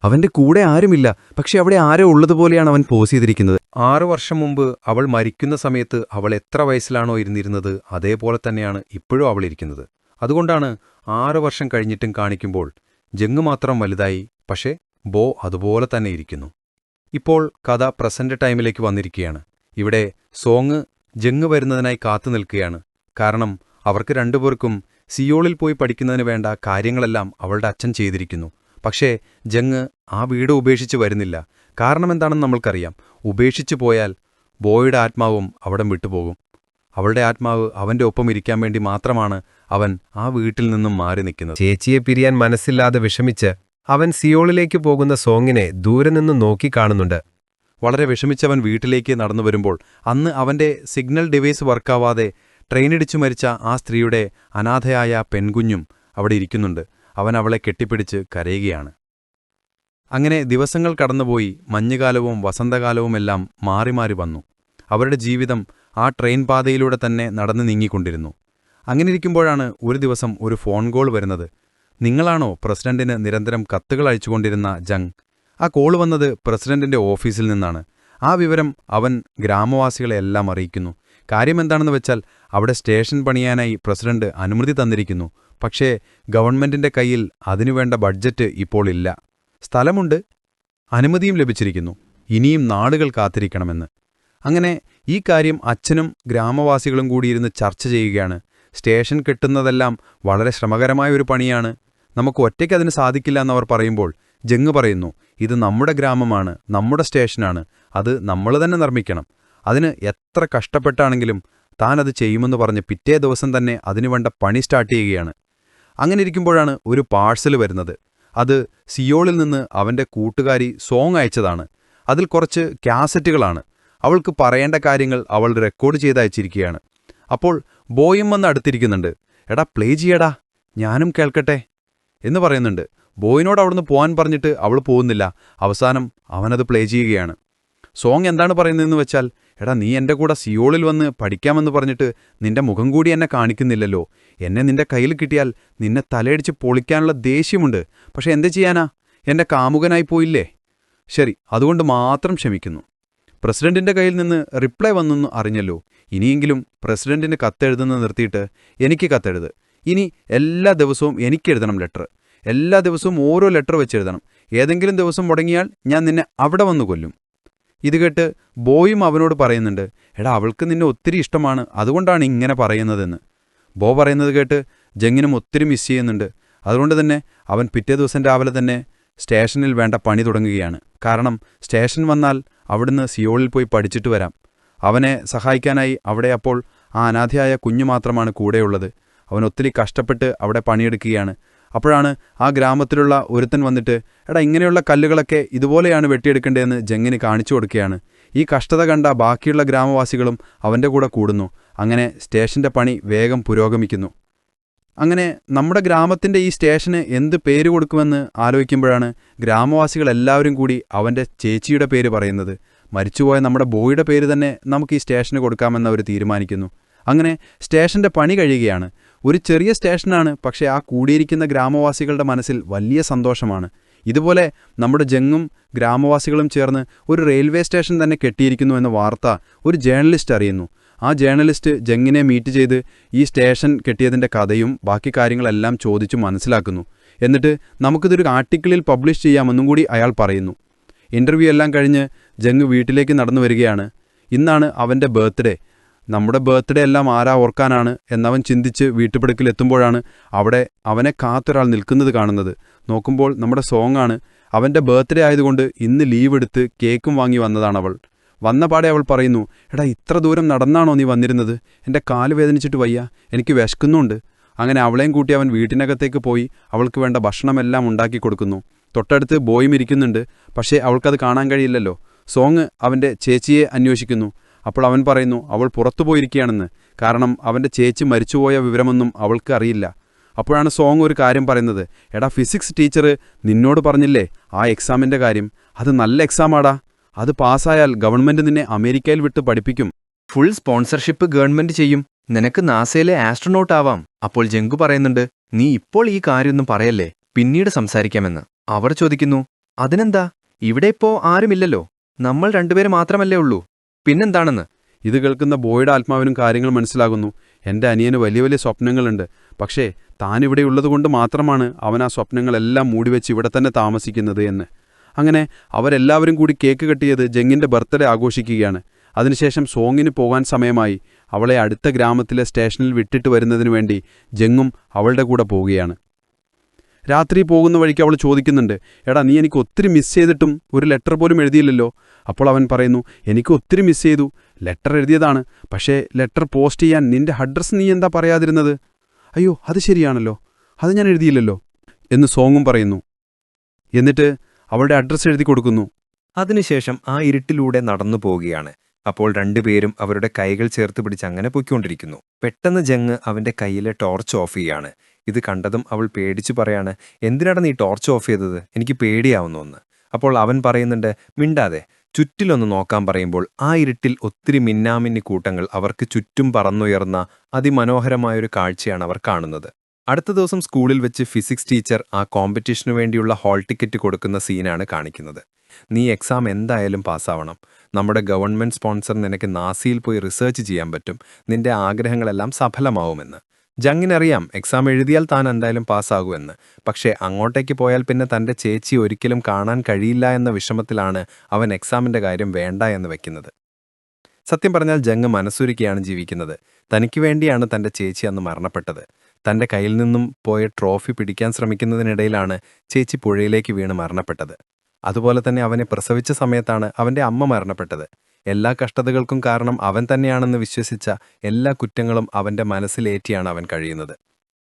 അവന്റെ കൂടെ ആരുമില്ല, പക്ഷെ അവിടെ ആരോ ഉള്ളതുപോലെയാണ് അവൻ പോസ് ചെയ്തിരിക്കുന്നത്. 6 വർഷം മുമ്പ് അവൾ മരിക്കുന്ന സമയത്ത് അവൾ എത്ര വയസ്സിലാണോ ഇരുന്നിരുന്നത് അതേപോലെ തന്നെയാണ് ഇപ്പോഴും അവൾ ഇരിക്കുന്നത്. അതുകൊണ്ടാണ് 6 വർഷം കഴിഞ്ഞിട്ടും കാണിക്കുമ്പോൾ ജങ് മാത്രം വലുതായി, പക്ഷേ ബോ അതുപോലെ തന്നെ ഇരിക്കുന്നു. ഇപ്പോൾ കഥ പ്രസന്റ് ടൈമിലേക്ക് വന്നിരിക്കുകയാണ്. ഇവിടെ സോങ് ജങ് വരുന്നതിനായി കാത്തു നിൽക്കുകയാണ്. കാരണം അവർക്ക് രണ്ടുപേർക്കും സിയോളിൽ പോയി പഠിക്കുന്നതിന് വേണ്ട കാര്യങ്ങളെല്ലാം അവളുടെ അച്ഛൻ ചെയ്തിരിക്കുന്നു. പക്ഷേ ജങ് ആ വീട് ഉപേക്ഷിച്ച് വരുന്നില്ല. കാരണം എന്താണെന്ന് നമ്മൾക്കറിയാം. ഉപേക്ഷിച്ചു പോയാൽ ബോയുടെ ആത്മാവും അവിടം വിട്ടുപോകും. അവളുടെ ആത്മാവ് അവന്റെ ഒപ്പം ഇരിക്കാൻ വേണ്ടി മാത്രമാണ് അവൻ ആ വീട്ടിൽ നിന്നും മാറി നിൽക്കുന്നത്. ചേച്ചിയെ പിരിയാൻ മനസ്സില്ലാതെ വിഷമിച്ച് അവൻ സിയോളിലേക്ക് പോകുന്ന സോങ്ങിനെ ദൂരെ നിന്ന് നോക്കിക്കാണുന്നുണ്ട്. വളരെ വിഷമിച്ചവൻ വീട്ടിലേക്ക് നടന്നു വരുമ്പോൾ അന്ന് അവന്റെ സിഗ്നൽ ഡിവൈസ് വർക്കാവാതെ ട്രെയിനിടിച്ചു മരിച്ച ആ സ്ത്രീയുടെ അനാഥയായ പെൺകുഞ്ഞും അവിടെ ഇരിക്കുന്നുണ്ട്. അവൻ അവളെ കെട്ടിപ്പിടിച്ച് കരയുകയാണ്. അങ്ങനെ ദിവസങ്ങൾ കടന്നുപോയി. മഞ്ഞുകാലവും വസന്തകാലവുമെല്ലാം മാറി മാറി വന്നു. അവരുടെ ജീവിതം ആ ട്രെയിൻ പാതയിലൂടെ തന്നെ നടന്നു നീങ്ങിക്കൊണ്ടിരുന്നു. അങ്ങനെയിരിക്കുമ്പോഴാണ് ഒരു ദിവസം ഒരു ഫോൺ കോൾ വരുന്നത്. നിങ്ങളാണോ പ്രസിഡന്റിന് നിരന്തരം കത്തുകൾ അയച്ചുകൊണ്ടിരുന്ന ജങ്? ആ കോൾ വന്നത് പ്രസിഡന്റിന്റെ ഓഫീസിൽ നിന്നാണ്. ആ വിവരം അവൻ ഗ്രാമവാസികളെ എല്ലാം അറിയിക്കുന്നു. കാര്യമെന്താണെന്ന് വെച്ചാൽ അവിടെ സ്റ്റേഷൻ പണിയാനായി പ്രസിഡന്റ് അനുമതി തന്നിരിക്കുന്നു. പക്ഷേ ഗവൺമെന്റിന്റെ കയ്യിൽ അതിനുവേണ്ട ബഡ്ജറ്റ് ഇപ്പോൾ ഇല്ല. സ്ഥലമുണ്ട്, അനുമതിയും ലഭിച്ചിരിക്കുന്നു. ഇനിയും നാളുകൾ കാത്തിരിക്കണമെന്ന്. അങ്ങനെ ഈ കാര്യം അച്ഛനും ഗ്രാമവാസികളും കൂടിയിരുന്ന് ചർച്ച ചെയ്യുകയാണ്. സ്റ്റേഷൻ കെട്ടുന്നതെല്ലാം വളരെ ശ്രമകരമായ ഒരു പണിയാണ്, നമുക്ക് ഒറ്റയ്ക്ക് അതിന് സാധിക്കില്ല എന്നവർ പറയുമ്പോൾ ജങ് പറയുന്നു, ഇത് നമ്മുടെ ഗ്രാമമാണ്, നമ്മുടെ സ്റ്റേഷനാണ്, അത് നമ്മൾ തന്നെ നിർമ്മിക്കണം. അതിന് എത്ര കഷ്ടപ്പെട്ടാണെങ്കിലും താൻ അത് ചെയ്യുമെന്ന് പറഞ്ഞ് പിറ്റേ ദിവസം തന്നെ അതിനുവേണ്ട പണി സ്റ്റാർട്ട് ചെയ്യുകയാണ്. അങ്ങനെ ഇരിക്കുമ്പോഴാണ് ഒരു പാഴ്സൽ വരുന്നത്. അത് സിയോളിൽ നിന്ന് അവൻ്റെ കൂട്ടുകാരി സോങ് അയച്ചതാണ്. അതിൽ കുറച്ച് കാസറ്റുകളാണ്. അവൾക്ക് പറയേണ്ട കാര്യങ്ങൾ അവൾ റെക്കോർഡ് ചെയ്ത് അയച്ചിരിക്കുകയാണ്. അപ്പോൾ ബോയും വന്ന് അടുത്തിരിക്കുന്നുണ്ട്. എടാ പ്ലേ ചെയ്യടാ, ഞാനും കേൾക്കട്ടെ എന്ന് പറയുന്നുണ്ട്. ബോയിനോട് അവിടുന്ന് പോകാൻ പറഞ്ഞിട്ട് അവൾ പോകുന്നില്ല. അവസാനം അവനത് പ്ലേ ചെയ്യുകയാണ്. സോങ് എന്താണ് പറയുന്നതെന്ന് വെച്ചാൽ, എടാ നീ എൻ്റെ കൂടെ സിയോളിൽ വന്ന് പഠിക്കാമെന്ന് പറഞ്ഞിട്ട് നിന്റെ മുഖം കൂടി എന്നെ കാണിക്കുന്നില്ലല്ലോ. എന്നെ നിന്റെ കയ്യിൽ കിട്ടിയാൽ നിന്നെ തലയടിച്ച് പൊളിക്കാനുള്ള ദേഷ്യമുണ്ട്. പക്ഷെ എന്ത് ചെയ്യാനാ, എൻ്റെ കാമുകനായി പോയില്ലേ. ശരി, അതുകൊണ്ട് മാത്രം ക്ഷമിക്കുന്നു. പ്രസിഡന്റിന്റെ കയ്യിൽ നിന്ന് റിപ്ലൈ വന്നെന്ന് അറിഞ്ഞല്ലോ. ഇനിയെങ്കിലും പ്രസിഡന്റിന് കത്തെഴുതുന്നത് നിർത്തിയിട്ട് എനിക്ക് കത്തെഴുത്. ഇനി എല്ലാ ദിവസവും എനിക്കെഴുതണം ലെറ്റർ. എല്ലാ ദിവസവും ഓരോ ലെറ്റർ വെച്ചെഴുതണം. ഏതെങ്കിലും ദിവസം മുടങ്ങിയാൽ ഞാൻ നിന്നെ അവിടെ വന്നു കൊല്ലും. ഇത് കേട്ട് ബോയും അവനോട് പറയുന്നുണ്ട്, എടാ അവൾക്ക് നിന്നെ ഒത്തിരി ഇഷ്ടമാണ്, അതുകൊണ്ടാണ് ഇങ്ങനെ പറയുന്നതെന്ന്. ബോ പറയുന്നത് കേട്ട് ജങ്ങിനും ഒത്തിരി മിസ് ചെയ്യുന്നുണ്ട്. അതുകൊണ്ട് തന്നെ അവൻ പിറ്റേ ദിവസം രാവിലെ തന്നെ സ്റ്റേഷനിൽ വേണ്ട പണി തുടങ്ങുകയാണ്. കാരണം സ്റ്റേഷൻ വന്നാൽ അവിടുന്ന് സിയോളിൽ പോയി പഠിച്ചിട്ട് വരാം. അവനെ സഹായിക്കാനായി അവിടെ അപ്പോൾ ആ അനാഥയായ കുഞ്ഞു മാത്രമാണ് കൂടെയുള്ളത്. അവൻ ഒത്തിരി കഷ്ടപ്പെട്ട് അവിടെ പണിയെടുക്കുകയാണ്. അപ്പോഴാണ് ആ ഗ്രാമത്തിലുള്ള ഒരുത്തൻ വന്നിട്ട്, എടാ ഇങ്ങനെയുള്ള കല്ലുകളൊക്കെ ഇതുപോലെയാണ് വെട്ടിയെടുക്കേണ്ടതെന്ന് ജങ്ങിന് കാണിച്ചു കൊടുക്കുകയാണ്. ഈ കഷ്ടത കണ്ട ബാക്കിയുള്ള ഗ്രാമവാസികളും അവൻ്റെ കൂടെ കൂടുന്നു. അങ്ങനെ സ്റ്റേഷൻ്റെ പണി വേഗം പുരോഗമിക്കുന്നു. അങ്ങനെ നമ്മുടെ ഗ്രാമത്തിൻ്റെ ഈ സ്റ്റേഷന് എന്ത് പേര് കൊടുക്കുമെന്ന് ആലോചിക്കുമ്പോഴാണ് ഗ്രാമവാസികളെല്ലാവരും കൂടി അവൻ്റെ ചേച്ചിയുടെ പേര് പറയുന്നത്. മരിച്ചുപോയ നമ്മുടെ ബോയുടെ പേര് തന്നെ നമുക്ക് ഈ സ്റ്റേഷന് കൊടുക്കാമെന്ന് അവർ തീരുമാനിക്കുന്നു. അങ്ങനെ സ്റ്റേഷൻ്റെ പണി കഴിയുകയാണ്. ഒരു ചെറിയ സ്റ്റേഷനാണ്, പക്ഷേ ആ കൂടിയിരിക്കുന്ന ഗ്രാമവാസികളുടെ മനസ്സിൽ വലിയ സന്തോഷമാണ്. ഇതുപോലെ നമ്മുടെ ജങ്ങും ഗ്രാമവാസികളും ചേർന്ന് ഒരു റെയിൽവേ സ്റ്റേഷൻ തന്നെ കെട്ടിയിരിക്കുന്നു എന്ന വാർത്ത ഒരു ജേർണലിസ്റ്റ് അറിയുന്നു. ആ ജേർണലിസ്റ്റ് ജങ്ങിനെ മീറ്റ് ചെയ്ത് ഈ സ്റ്റേഷൻ കെട്ടിയതിൻ്റെ കഥയും ബാക്കി കാര്യങ്ങളെല്ലാം ചോദിച്ചു മനസ്സിലാക്കുന്നു. എന്നിട്ട് നമുക്കിതൊരു ആർട്ടിക്കിളിൽ പബ്ലിഷ് ചെയ്യാമെന്നും കൂടി അയാൾ പറയുന്നു. ഇൻ്റർവ്യൂ എല്ലാം കഴിഞ്ഞ് ജങ് വീട്ടിലേക്ക് നടന്നു വരികയാണ്. ഇന്നാണ് അവൻ്റെ ബർത്ത്ഡേ. നമ്മുടെ ബർത്ത്ഡേ എല്ലാം ആരാ ഓർക്കാനാണ് എന്നവൻ ചിന്തിച്ച് വീട്ടുപടിക്കലെത്തുമ്പോഴാണ് അവിടെ അവനെ കാത്തൊരാൾ നിൽക്കുന്നത് കാണുന്നത്. നോക്കുമ്പോൾ നമ്മുടെ സോങ്ങാണ്. അവൻ്റെ ബർത്ത്ഡേ ആയതുകൊണ്ട് ഇന്ന് ലീവ് എടുത്ത് കേക്കും വാങ്ങി വന്നതാണവൾ. വന്ന പാടെ അവൾ പറയുന്നു, എടാ ഇത്ര ദൂരം നടന്നാണോ നീ വന്നിരുന്നത്? എൻ്റെ കാല് വേദനിച്ചിട്ട് വയ്യ, എനിക്ക് വിശക്കുന്നുണ്ട്. അങ്ങനെ അവളെയും കൂട്ടി അവൻ വീട്ടിനകത്തേക്ക് പോയി അവൾക്ക് വേണ്ട ഭക്ഷണമെല്ലാം ഉണ്ടാക്കി കൊടുക്കുന്നു. തൊട്ടടുത്ത് ബോയും ഇരിക്കുന്നുണ്ട്. പക്ഷേ അവൾക്കത് കാണാൻ കഴിയില്ലല്ലോ. സോങ് അവൻ്റെ ചേച്ചിയെ അന്വേഷിക്കുന്നു. അപ്പോൾ അവൻ പറയുന്നു അവൾ പുറത്തു പോയിരിക്കുകയാണെന്ന്. കാരണം അവൻ്റെ ചേച്ചി മരിച്ചുപോയ വിവരമൊന്നും അവൾക്ക് അറിയില്ല. അപ്പോഴാണ് സോങ് ഒരു കാര്യം പറയുന്നത്, എടാ ഫിസിക്സ് ടീച്ചർ നിന്നോട് പറഞ്ഞില്ലേ ആ എക്സാമിൻ്റെ കാര്യം, അത് നല്ല എക്സാമാടാ. അത് പാസ്സായാൽ ഗവൺമെൻറ് നിന്നെ അമേരിക്കയിൽ വിട്ട് പഠിപ്പിക്കും. ഫുൾ സ്പോൺസർഷിപ്പ് ഗവൺമെന്റ് ചെയ്യും. നിനക്ക് നാസയിലെ ആസ്ട്രോനോട്ട് ആവാം. അപ്പോൾ ജങ്കു പറയുന്നുണ്ട്, നീ ഇപ്പോൾ ഈ കാര്യമൊന്നും പറയല്ലേ, പിന്നീട് സംസാരിക്കാമെന്ന്. അവർ ചോദിക്കുന്നു, അതിനെന്താ, ഇവിടെ ഇപ്പോ ആരുമില്ലല്ലോ, നമ്മൾ രണ്ടുപേര് മാത്രമല്ലേ ഉള്ളൂ, പിന്നെന്താണെന്ന്. ഇത് കേൾക്കുന്ന ബോയുടെ ആത്മാവിനും കാര്യങ്ങൾ മനസ്സിലാകുന്നു. എൻ്റെ അനിയന് വലിയ വലിയ സ്വപ്നങ്ങളുണ്ട്. പക്ഷേ താനിവിടെ ഉള്ളതുകൊണ്ട് മാത്രമാണ് അവൻ ആ സ്വപ്നങ്ങളെല്ലാം മൂടിവെച്ച് ഇവിടെ തന്നെ താമസിക്കുന്നത് എന്ന്. അങ്ങനെ അവരെല്ലാവരും കൂടി കേക്ക് കെട്ടിയത് ജങ്ങിൻ്റെ ബർത്ത്ഡേ ആഘോഷിക്കുകയാണ്. അതിനുശേഷം സോങ്ങിന് പോകാൻ സമയമായി. അവളെ അടുത്ത ഗ്രാമത്തിലെ സ്റ്റേഷനിൽ വിട്ടിട്ട് വരുന്നതിനു വേണ്ടി ജങ്ങും അവളുടെ കൂടെ പോവുകയാണ്. രാത്രി പോകുന്ന വഴിക്ക് അവൾ ചോദിക്കുന്നുണ്ട്, എടാ നീ എനിക്ക് ഒത്തിരി മിസ് ചെയ്തിട്ടും ഒരു ലെറ്റർ പോലും എഴുതിയില്ലല്ലോ. അപ്പോൾ അവൻ പറയുന്നു, എനിക്ക് ഒത്തിരി മിസ് ചെയ്തു, ലെറ്റർ എഴുതിയതാണ്, പക്ഷേ ലെറ്റർ പോസ്റ്റ് ചെയ്യാൻ നിന്റെ അഡ്രസ്സ് നീ എന്താ പറയാതിരുന്നത്? അയ്യോ അത് ശരിയാണല്ലോ, അത് ഞാൻ എഴുതിയില്ലല്ലോ എന്ന് സോങ്ങും പറയുന്നു. എന്നിട്ട് അവളുടെ അഡ്രസ്സ് എഴുതി കൊടുക്കുന്നു. അതിനുശേഷം ആ ഇരുട്ടിലൂടെ നടന്നു പോവുകയാണ്. അപ്പോൾ രണ്ടുപേരും അവരുടെ കൈകൾ ചേർത്ത് പിടിച്ച് അങ്ങനെ പൊയ്ക്കൊണ്ടിരിക്കുന്നു. പെട്ടെന്ന് ജങ് അവന്റെ കയ്യിലെ ടോർച്ച് ഓഫ് ചെയ്യാണ്. ഇത് കണ്ടതും അവൾ പേടിച്ചു പറയാണ്, എന്തിനാണ് നീ ടോർച്ച് ഓഫ് ചെയ്തത്? എനിക്ക് പേടിയാവുന്നു എന്ന്. അപ്പോൾ അവൻ പറയുന്നുണ്ട്, മിണ്ടാതെ ചുറ്റിലൊന്ന് നോക്കാൻ പറയുമ്പോൾ ആ ഇരുട്ടിൽ ഒത്തിരി മിന്നാമിന്നി കൂട്ടങ്ങൾ അവർക്ക് ചുറ്റും പറന്നുയർന്ന അതിമനോഹരമായൊരു കാഴ്ചയാണ് അവർ കാണുന്നത്. അടുത്ത ദിവസം സ്കൂളിൽ വെച്ച് ഫിസിക്സ് ടീച്ചർ ആ കോമ്പറ്റീഷനു വേണ്ടിയുള്ള ഹാൾ ടിക്കറ്റ് കൊടുക്കുന്ന സീനാണ് കാണിക്കുന്നത്. നീ എക്സാം എന്തായാലും പാസ്സാവണം. നമ്മുടെ ഗവൺമെൻറ് സ്പോൺസർ നിനക്ക് നാസിയിൽ പോയി റിസർച്ച് ചെയ്യാൻ പറ്റും. നിന്റെ ആഗ്രഹങ്ങളെല്ലാം സഫലമാവുമെന്ന്. ജങ്ങിനറിയാം എക്സാം എഴുതിയാൽ താൻ എന്തായാലും പാസ്സാകുമെന്ന്. പക്ഷേ അങ്ങോട്ടേക്ക് പോയാൽ പിന്നെ തൻ്റെ ചേച്ചി ഒരിക്കലും കാണാൻ കഴിയില്ല എന്ന വിഷമത്തിലാണ് അവൻ എക്സാമിൻ്റെ കാര്യം വേണ്ട എന്ന് വെക്കുന്നത്. സത്യം പറഞ്ഞാൽ ജങ് മനസ്സുരുക്കിയാണ് ജീവിക്കുന്നത്. തനിക്ക് വേണ്ടിയാണ് തൻ്റെ ചേച്ചി അന്ന് മരണപ്പെട്ടത്. തൻ്റെ കയ്യിൽ നിന്നും പോയ ട്രോഫി പിടിക്കാൻ ശ്രമിക്കുന്നതിനിടയിലാണ് ചേച്ചി പുഴയിലേക്ക് വീണ് മരണപ്പെട്ടത്. അതുപോലെ തന്നെ അവനെ പ്രസവിച്ച സമയത്താണ് അവൻ്റെ അമ്മ മരണപ്പെട്ടത്. എല്ലാ കഷ്ടതകൾക്കും കാരണം അവൻ തന്നെയാണെന്ന് വിശ്വസിച്ച എല്ലാ കുറ്റങ്ങളും അവൻ്റെ മനസ്സിലേറ്റിയാണ് അവൻ കഴിയുന്നത്.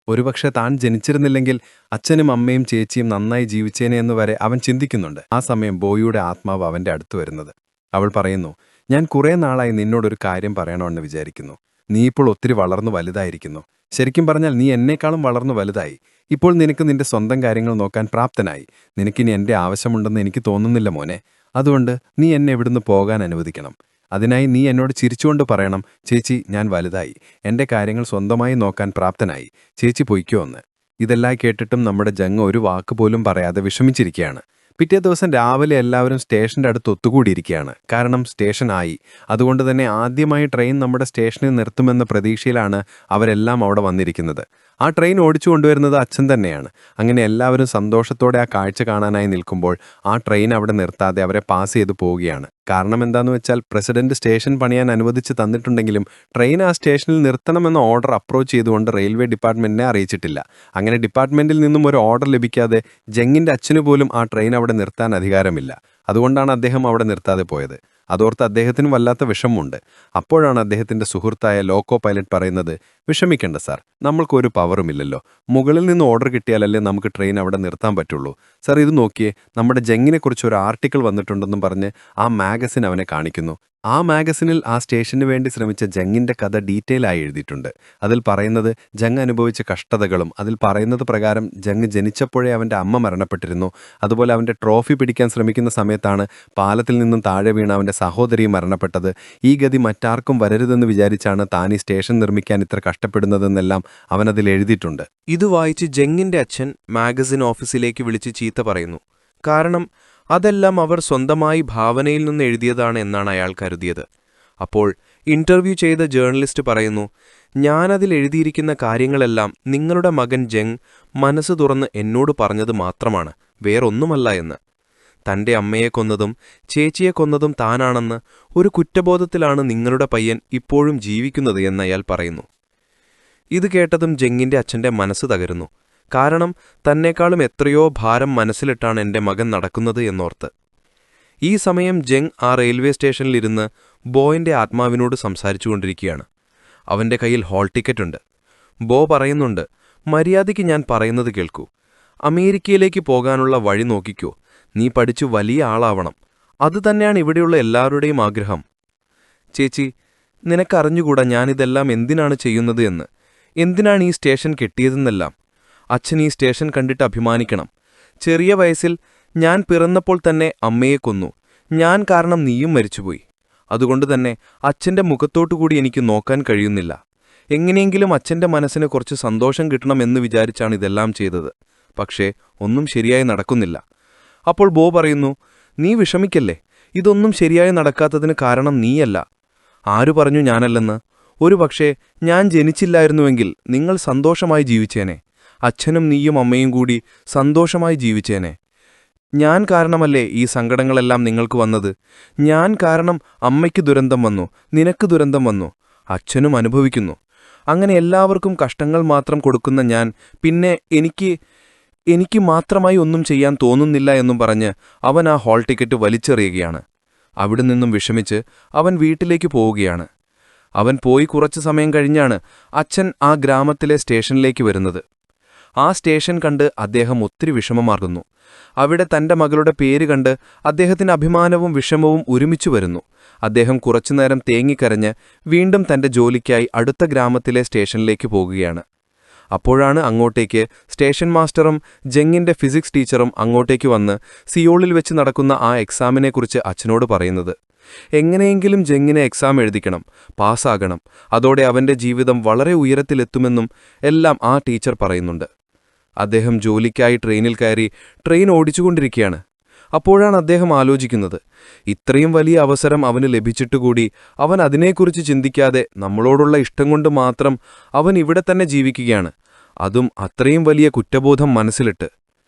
ഒരുപക്ഷെ താൻ ജനിച്ചിരുന്നില്ലെങ്കിൽ അച്ഛനും അമ്മയും ചേച്ചിയും നന്നായി ജീവിച്ചേനെ എന്ന് വരെ അവൻ ചിന്തിക്കുന്നുണ്ട്. ആ സമയം ബോയിയുടെ ആത്മാവ് അവൻ്റെ അടുത്ത് വരുന്നത്. അവൾ പറയുന്നു, ഞാൻ കുറേ നാളായി നിന്നോടൊരു കാര്യം പറയണമെന്ന് വിചാരിക്കുന്നു. നീ ഇപ്പോൾ ഒത്തിരി വളർന്നു വലുതായിരിക്കുന്നു. ശരിക്കും പറഞ്ഞാൽ നീ എന്നേക്കാളും വളർന്നു വലുതായി. ഇപ്പോൾ നിനക്ക് നിന്റെ സ്വന്തം കാര്യങ്ങൾ നോക്കാൻ പ്രാപ്തനായി. നിനക്കിനി എൻ്റെ ആവശ്യമുണ്ടെന്ന് എനിക്ക് തോന്നുന്നില്ല മോനെ. അതുകൊണ്ട് നീ എന്നെ ഇവിടുന്ന് പോകാൻ അനുവദിക്കണം. അതിനായി നീ എന്നോട് ചിരിച്ചുകൊണ്ട് പറയണം, ചേച്ചി ഞാൻ വലുതായി, എൻ്റെ കാര്യങ്ങൾ സ്വന്തമായി നോക്കാൻ പ്രാപ്തനായി, ചേച്ചി പൊയ്ക്കോ എന്ന്. ഇതെല്ലാം കേട്ടിട്ടും നമ്മുടെ ജങ് ഒരു വാക്കുപോലും പറയാതെ വിഷമിച്ചിരിക്കുകയാണ്. പിറ്റേ ദിവസം രാവിലെ എല്ലാവരും സ്റ്റേഷൻ്റെ അടുത്ത് ഒത്തുകൂടിയിരിക്കുകയാണ്. കാരണം സ്റ്റേഷൻ ആയി. അതുകൊണ്ട് തന്നെ ആദ്യമായി ട്രെയിൻ നമ്മുടെ സ്റ്റേഷനിൽ നിർത്തുമെന്ന പ്രതീക്ഷയിലാണ് അവരെല്ലാം അവിടെ വന്നിരിക്കുന്നത്. ആ ട്രെയിൻ ഓടിച്ചു കൊണ്ടുവരുന്നത് അച്ഛൻ തന്നെയാണ്. അങ്ങനെ എല്ലാവരും സന്തോഷത്തോടെ ആ കാഴ്ച കാണാനായി നിൽക്കുമ്പോൾ ആ ട്രെയിൻ അവിടെ നിർത്താതെ അവരെ പാസ് ചെയ്തു പോവുകയാണ്. കാരണം എന്താണെന്ന് വെച്ചാൽ പ്രസിഡന്റ് സ്റ്റേഷൻ പണിയാൻ അനുവദിച്ച് തന്നിട്ടുണ്ടെങ്കിലും ട്രെയിൻ ആ സ്റ്റേഷനിൽ നിർത്തണമെന്ന ഓർഡർ അപ്രോച്ച് ചെയ്തുകൊണ്ട് റെയിൽവേ ഡിപ്പാർട്ട്മെന്റിനെ അറിയിച്ചിട്ടില്ല. അങ്ങനെ ഡിപ്പാർട്ട്മെന്റിൽ നിന്നും ഒരു ഓർഡർ ലഭിക്കാതെ ജങ്ങിന്റെ അച്ഛന് പോലും ആ ട്രെയിൻ അവിടെ നിർത്താൻ അധികാരമില്ല. അതുകൊണ്ടാണ് അദ്ദേഹം അവിടെ നിർത്താതെ പോയത്. അതോർത്ത് അദ്ദേഹത്തിന് വല്ലാത്ത വിഷമമുണ്ട്. അപ്പോഴാണ് അദ്ദേഹത്തിന്റെ സുഹൃത്തായ ലോക്കോ പൈലറ്റ് പറയുന്നത്, വിഷമിക്കേണ്ട സാർ, നമ്മൾക്കൊരു പവറുമില്ലല്ലോ. മുകളിൽ നിന്ന് ഓർഡർ കിട്ടിയാലല്ലേ നമുക്ക് ട്രെയിൻ അവിടെ നിർത്താൻ പറ്റുള്ളൂ. സാർ ഇത് നോക്കിയേ, നമ്മുടെ ജങ്ങിനെക്കുറിച്ച് ഒരു ആർട്ടിക്കിൾ വന്നിട്ടുണ്ടെന്നും പറഞ്ഞ് ആ മാഗസിൻ അവനെ കാണിക്കുന്നു. ആ മാഗസിനിൽ ആ സ്റ്റേഷന് വേണ്ടി ശ്രമിച്ച ജങ്ങിന്റെ കഥ ഡീറ്റെയിൽ ആയി എഴുതിയിട്ടുണ്ട്. അതിൽ പറയുന്നത് ജങ് അനുഭവിച്ച കഷ്ടതകളും, അതിൽ പറയുന്നത് പ്രകാരം ജങ് ജനിച്ചപ്പോഴേ അവൻ്റെ അമ്മ മരണപ്പെട്ടിരുന്നു. അതുപോലെ അവൻ്റെ ട്രോഫി പിടിക്കാൻ ശ്രമിക്കുന്ന സമയത്താണ് പാലത്തിൽ നിന്നും താഴെ വീണ അവൻ്റെ സഹോദരി മരണപ്പെട്ടത്. ഈ ഗതി മറ്റാർക്കും വരരുതെന്ന് വിചാരിച്ചാണ് താൻ ഈ സ്റ്റേഷൻ നിർമ്മിക്കാൻ ഇത്ര കഷ്ടപ്പെടുന്നതെന്നെല്ലാം അവനതിൽ എഴുതിയിട്ടുണ്ട്. ഇത് വായിച്ച് ജങ്ങിന്റെ അച്ഛൻ മാഗസിൻ ഓഫീസിലേക്ക് വിളിച്ച് ചീത്ത പറയുന്നു. കാരണം അതെല്ലാം അവർ സ്വന്തമായി ഭാവനയിൽ നിന്ന് എഴുതിയതാണ് എന്നാണ് അയാൾ കരുതിയത്. അപ്പോൾ ഇന്റർവ്യൂ ചെയ്ത ജേർണലിസ്റ്റ് പറയുന്നു, ഞാനതിൽ എഴുതിയിരിക്കുന്ന കാര്യങ്ങളെല്ലാം നിങ്ങളുടെ മകൻ ജങ് മനസ്സ് തുറന്ന് എന്നോട് പറഞ്ഞത് മാത്രമാണ്, വേറൊന്നുമല്ല എന്ന്. തന്റെ അമ്മയെ കൊന്നതും ചേച്ചിയെ കൊന്നതും താനാണെന്ന് ഒരു കുറ്റബോധത്തിലാണ് നിങ്ങളുടെ പയ്യൻ ഇപ്പോഴും ജീവിക്കുന്നത് എന്നയാൾ പറയുന്നു. ഇത് കേട്ടതും ജങ്ങിന്റെ അച്ഛന്റെ മനസ്സ് തകരുന്നു. കാരണം തന്നെക്കാളും എത്രയോ ഭാരം മനസ്സിലിട്ടാണ് എൻ്റെ മകൻ നടക്കുന്നത് എന്നോർത്ത്. ഈ സമയം ജങ് ആ റെയിൽവേ സ്റ്റേഷനിലിരുന്ന് ബോയിന്റെ ആത്മാവിനോട് സംസാരിച്ചുകൊണ്ടിരിക്കുകയാണ്. അവൻ്റെ കയ്യിൽ ഹാൾ ടിക്കറ്റുണ്ട്. ബോ പറയുന്നുണ്ട്, മര്യാദയ്ക്ക് ഞാൻ പറയുന്നത് കേൾക്കൂ. അമേരിക്കയിലേക്ക് പോകാനുള്ള വഴി നോക്കിക്കോ. നീ പഠിച്ചു വലിയ ആളാവണം. അതുതന്നെയാണ് ഇവിടെയുള്ള എല്ലാവരുടെയും ആഗ്രഹം. ചേച്ചി, നിനക്കറിഞ്ഞുകൂടാ ഞാനിതെല്ലാം എന്തിനാണ് ചെയ്യുന്നത് എന്ന്, എന്തിനാണ് ഈ സ്റ്റേഷൻ കെട്ടിയതെന്നെല്ലാം. അച്ഛൻ ഈ സ്റ്റേഷൻ കണ്ടിട്ട് അഭിമാനിക്കണം. ചെറിയ വയസ്സിൽ ഞാൻ പിറന്നപ്പോൾ തന്നെ അമ്മയെ കൊന്നു. ഞാൻ കാരണം നീയും മരിച്ചുപോയി. അതുകൊണ്ടുതന്നെ അച്ഛൻ്റെ മുഖത്തോട്ടുകൂടി എനിക്ക് നോക്കാൻ കഴിയുന്നില്ല. എങ്ങനെയെങ്കിലും അച്ഛൻ്റെ മനസ്സിന് കുറച്ച് സന്തോഷം കിട്ടണമെന്ന് വിചാരിച്ചാണ് ഇതെല്ലാം ചെയ്തത്. പക്ഷേ ഒന്നും ശരിയായി നടക്കുന്നില്ല. അപ്പോൾ ബോ പറയുന്നു, നീ വിഷമിക്കല്ലേ, ഇതൊന്നും ശരിയായി നടക്കാത്തതിന് കാരണം നീയല്ല. ആരു പറഞ്ഞു ഞാനല്ലെന്ന്? ഒരുപക്ഷേ ഞാൻ ജനിച്ചില്ലായിരുന്നുവെങ്കിൽ നിങ്ങൾ സന്തോഷമായി ജീവിച്ചേനെ. അച്ഛനും നീയും അമ്മയും കൂടി സന്തോഷമായി ജീവിച്ചേനെ. ഞാൻ കാരണമല്ലേ ഈ സങ്കടങ്ങളെല്ലാം നിങ്ങൾക്ക് വന്നത്. ഞാൻ കാരണം അമ്മയ്ക്ക് ദുരന്തം വന്നു, നിനക്ക് ദുരന്തം വന്നു, അച്ഛനും അനുഭവിക്കുന്നു. അങ്ങനെ എല്ലാവർക്കും കഷ്ടങ്ങൾ മാത്രം കൊടുക്കുന്ന ഞാൻ പിന്നെ എനിക്ക് മാത്രമായി ഒന്നും ചെയ്യാൻ തോന്നുന്നില്ല എന്നും പറഞ്ഞ് അവൻ ആ ഹാൾ ടിക്കറ്റ് വലിച്ചെറിയുകയാണ്. അവിടെ നിന്നും വിഷമിച്ച് അവൻ വീട്ടിലേക്ക് പോവുകയാണ്. അവൻ പോയി കുറച്ചു സമയം കഴിഞ്ഞാണ് അച്ഛൻ ആ ഗ്രാമത്തിലെ സ്റ്റേഷനിലേക്ക് വരുന്നത്. ആ സ്റ്റേഷൻ കണ്ട് അദ്ദേഹം ഒത്തിരി വിഷമമാർന്നു. അവിടെ തന്റെ മകളുടെ പേര് കണ്ട് അദ്ദേഹത്തിന് അഭിമാനവും വിഷമവും ഒരുമിച്ചു വരുന്നു. അദ്ദേഹം കുറച്ചുനേരം തേങ്ങിക്കരഞ്ഞ് വീണ്ടും തന്റെ ജോലിക്കായി അടുത്ത ഗ്രാമത്തിലെ സ്റ്റേഷനിലേക്ക് പോകുകയാണ്. അപ്പോഴാണ് അങ്ങോട്ടേക്ക് സ്റ്റേഷൻ മാസ്റ്ററും ജങ്ങിന്റെ ഫിസിക്സ് ടീച്ചറും അങ്ങോട്ടേക്ക് വന്ന് സിയോളിൽ വെച്ച് നടക്കുന്ന ആ എക്സാമിനെക്കുറിച്ച് അച്ഛനോട് പറയുന്നത്. എങ്ങനെയെങ്കിലും ജങ്ങിനെ എക്സാം എഴുതിക്കണം, പാസ്സാകണം, അതോടെ അവന്റെ ജീവിതം വളരെ ഉയരത്തിലെത്തുമെന്നും എല്ലാം ആ ടീച്ചർ പറയുന്നുണ്ട്. അദ്ദേഹം ജോലിക്കായി ട്രെയിനിൽ കയറി ട്രെയിൻ ഓടിച്ചുകൊണ്ടിരിക്കുകയാണ്. അപ്പോഴാണ് അദ്ദേഹം ആലോചിക്കുന്നത്, ഇത്രയും വലിയ അവസരം അവന് ലഭിച്ചിട്ടുകൂടി അവൻ അതിനെക്കുറിച്ച് ചിന്തിക്കാതെ നമ്മളോടുള്ള ഇഷ്ടം കൊണ്ട് മാത്രം അവൻ ഇവിടെ തന്നെ ജീവിക്കുകയാണ്, അതും അത്രയും വലിയ കുറ്റബോധം മനസ്സിലിട്ട്.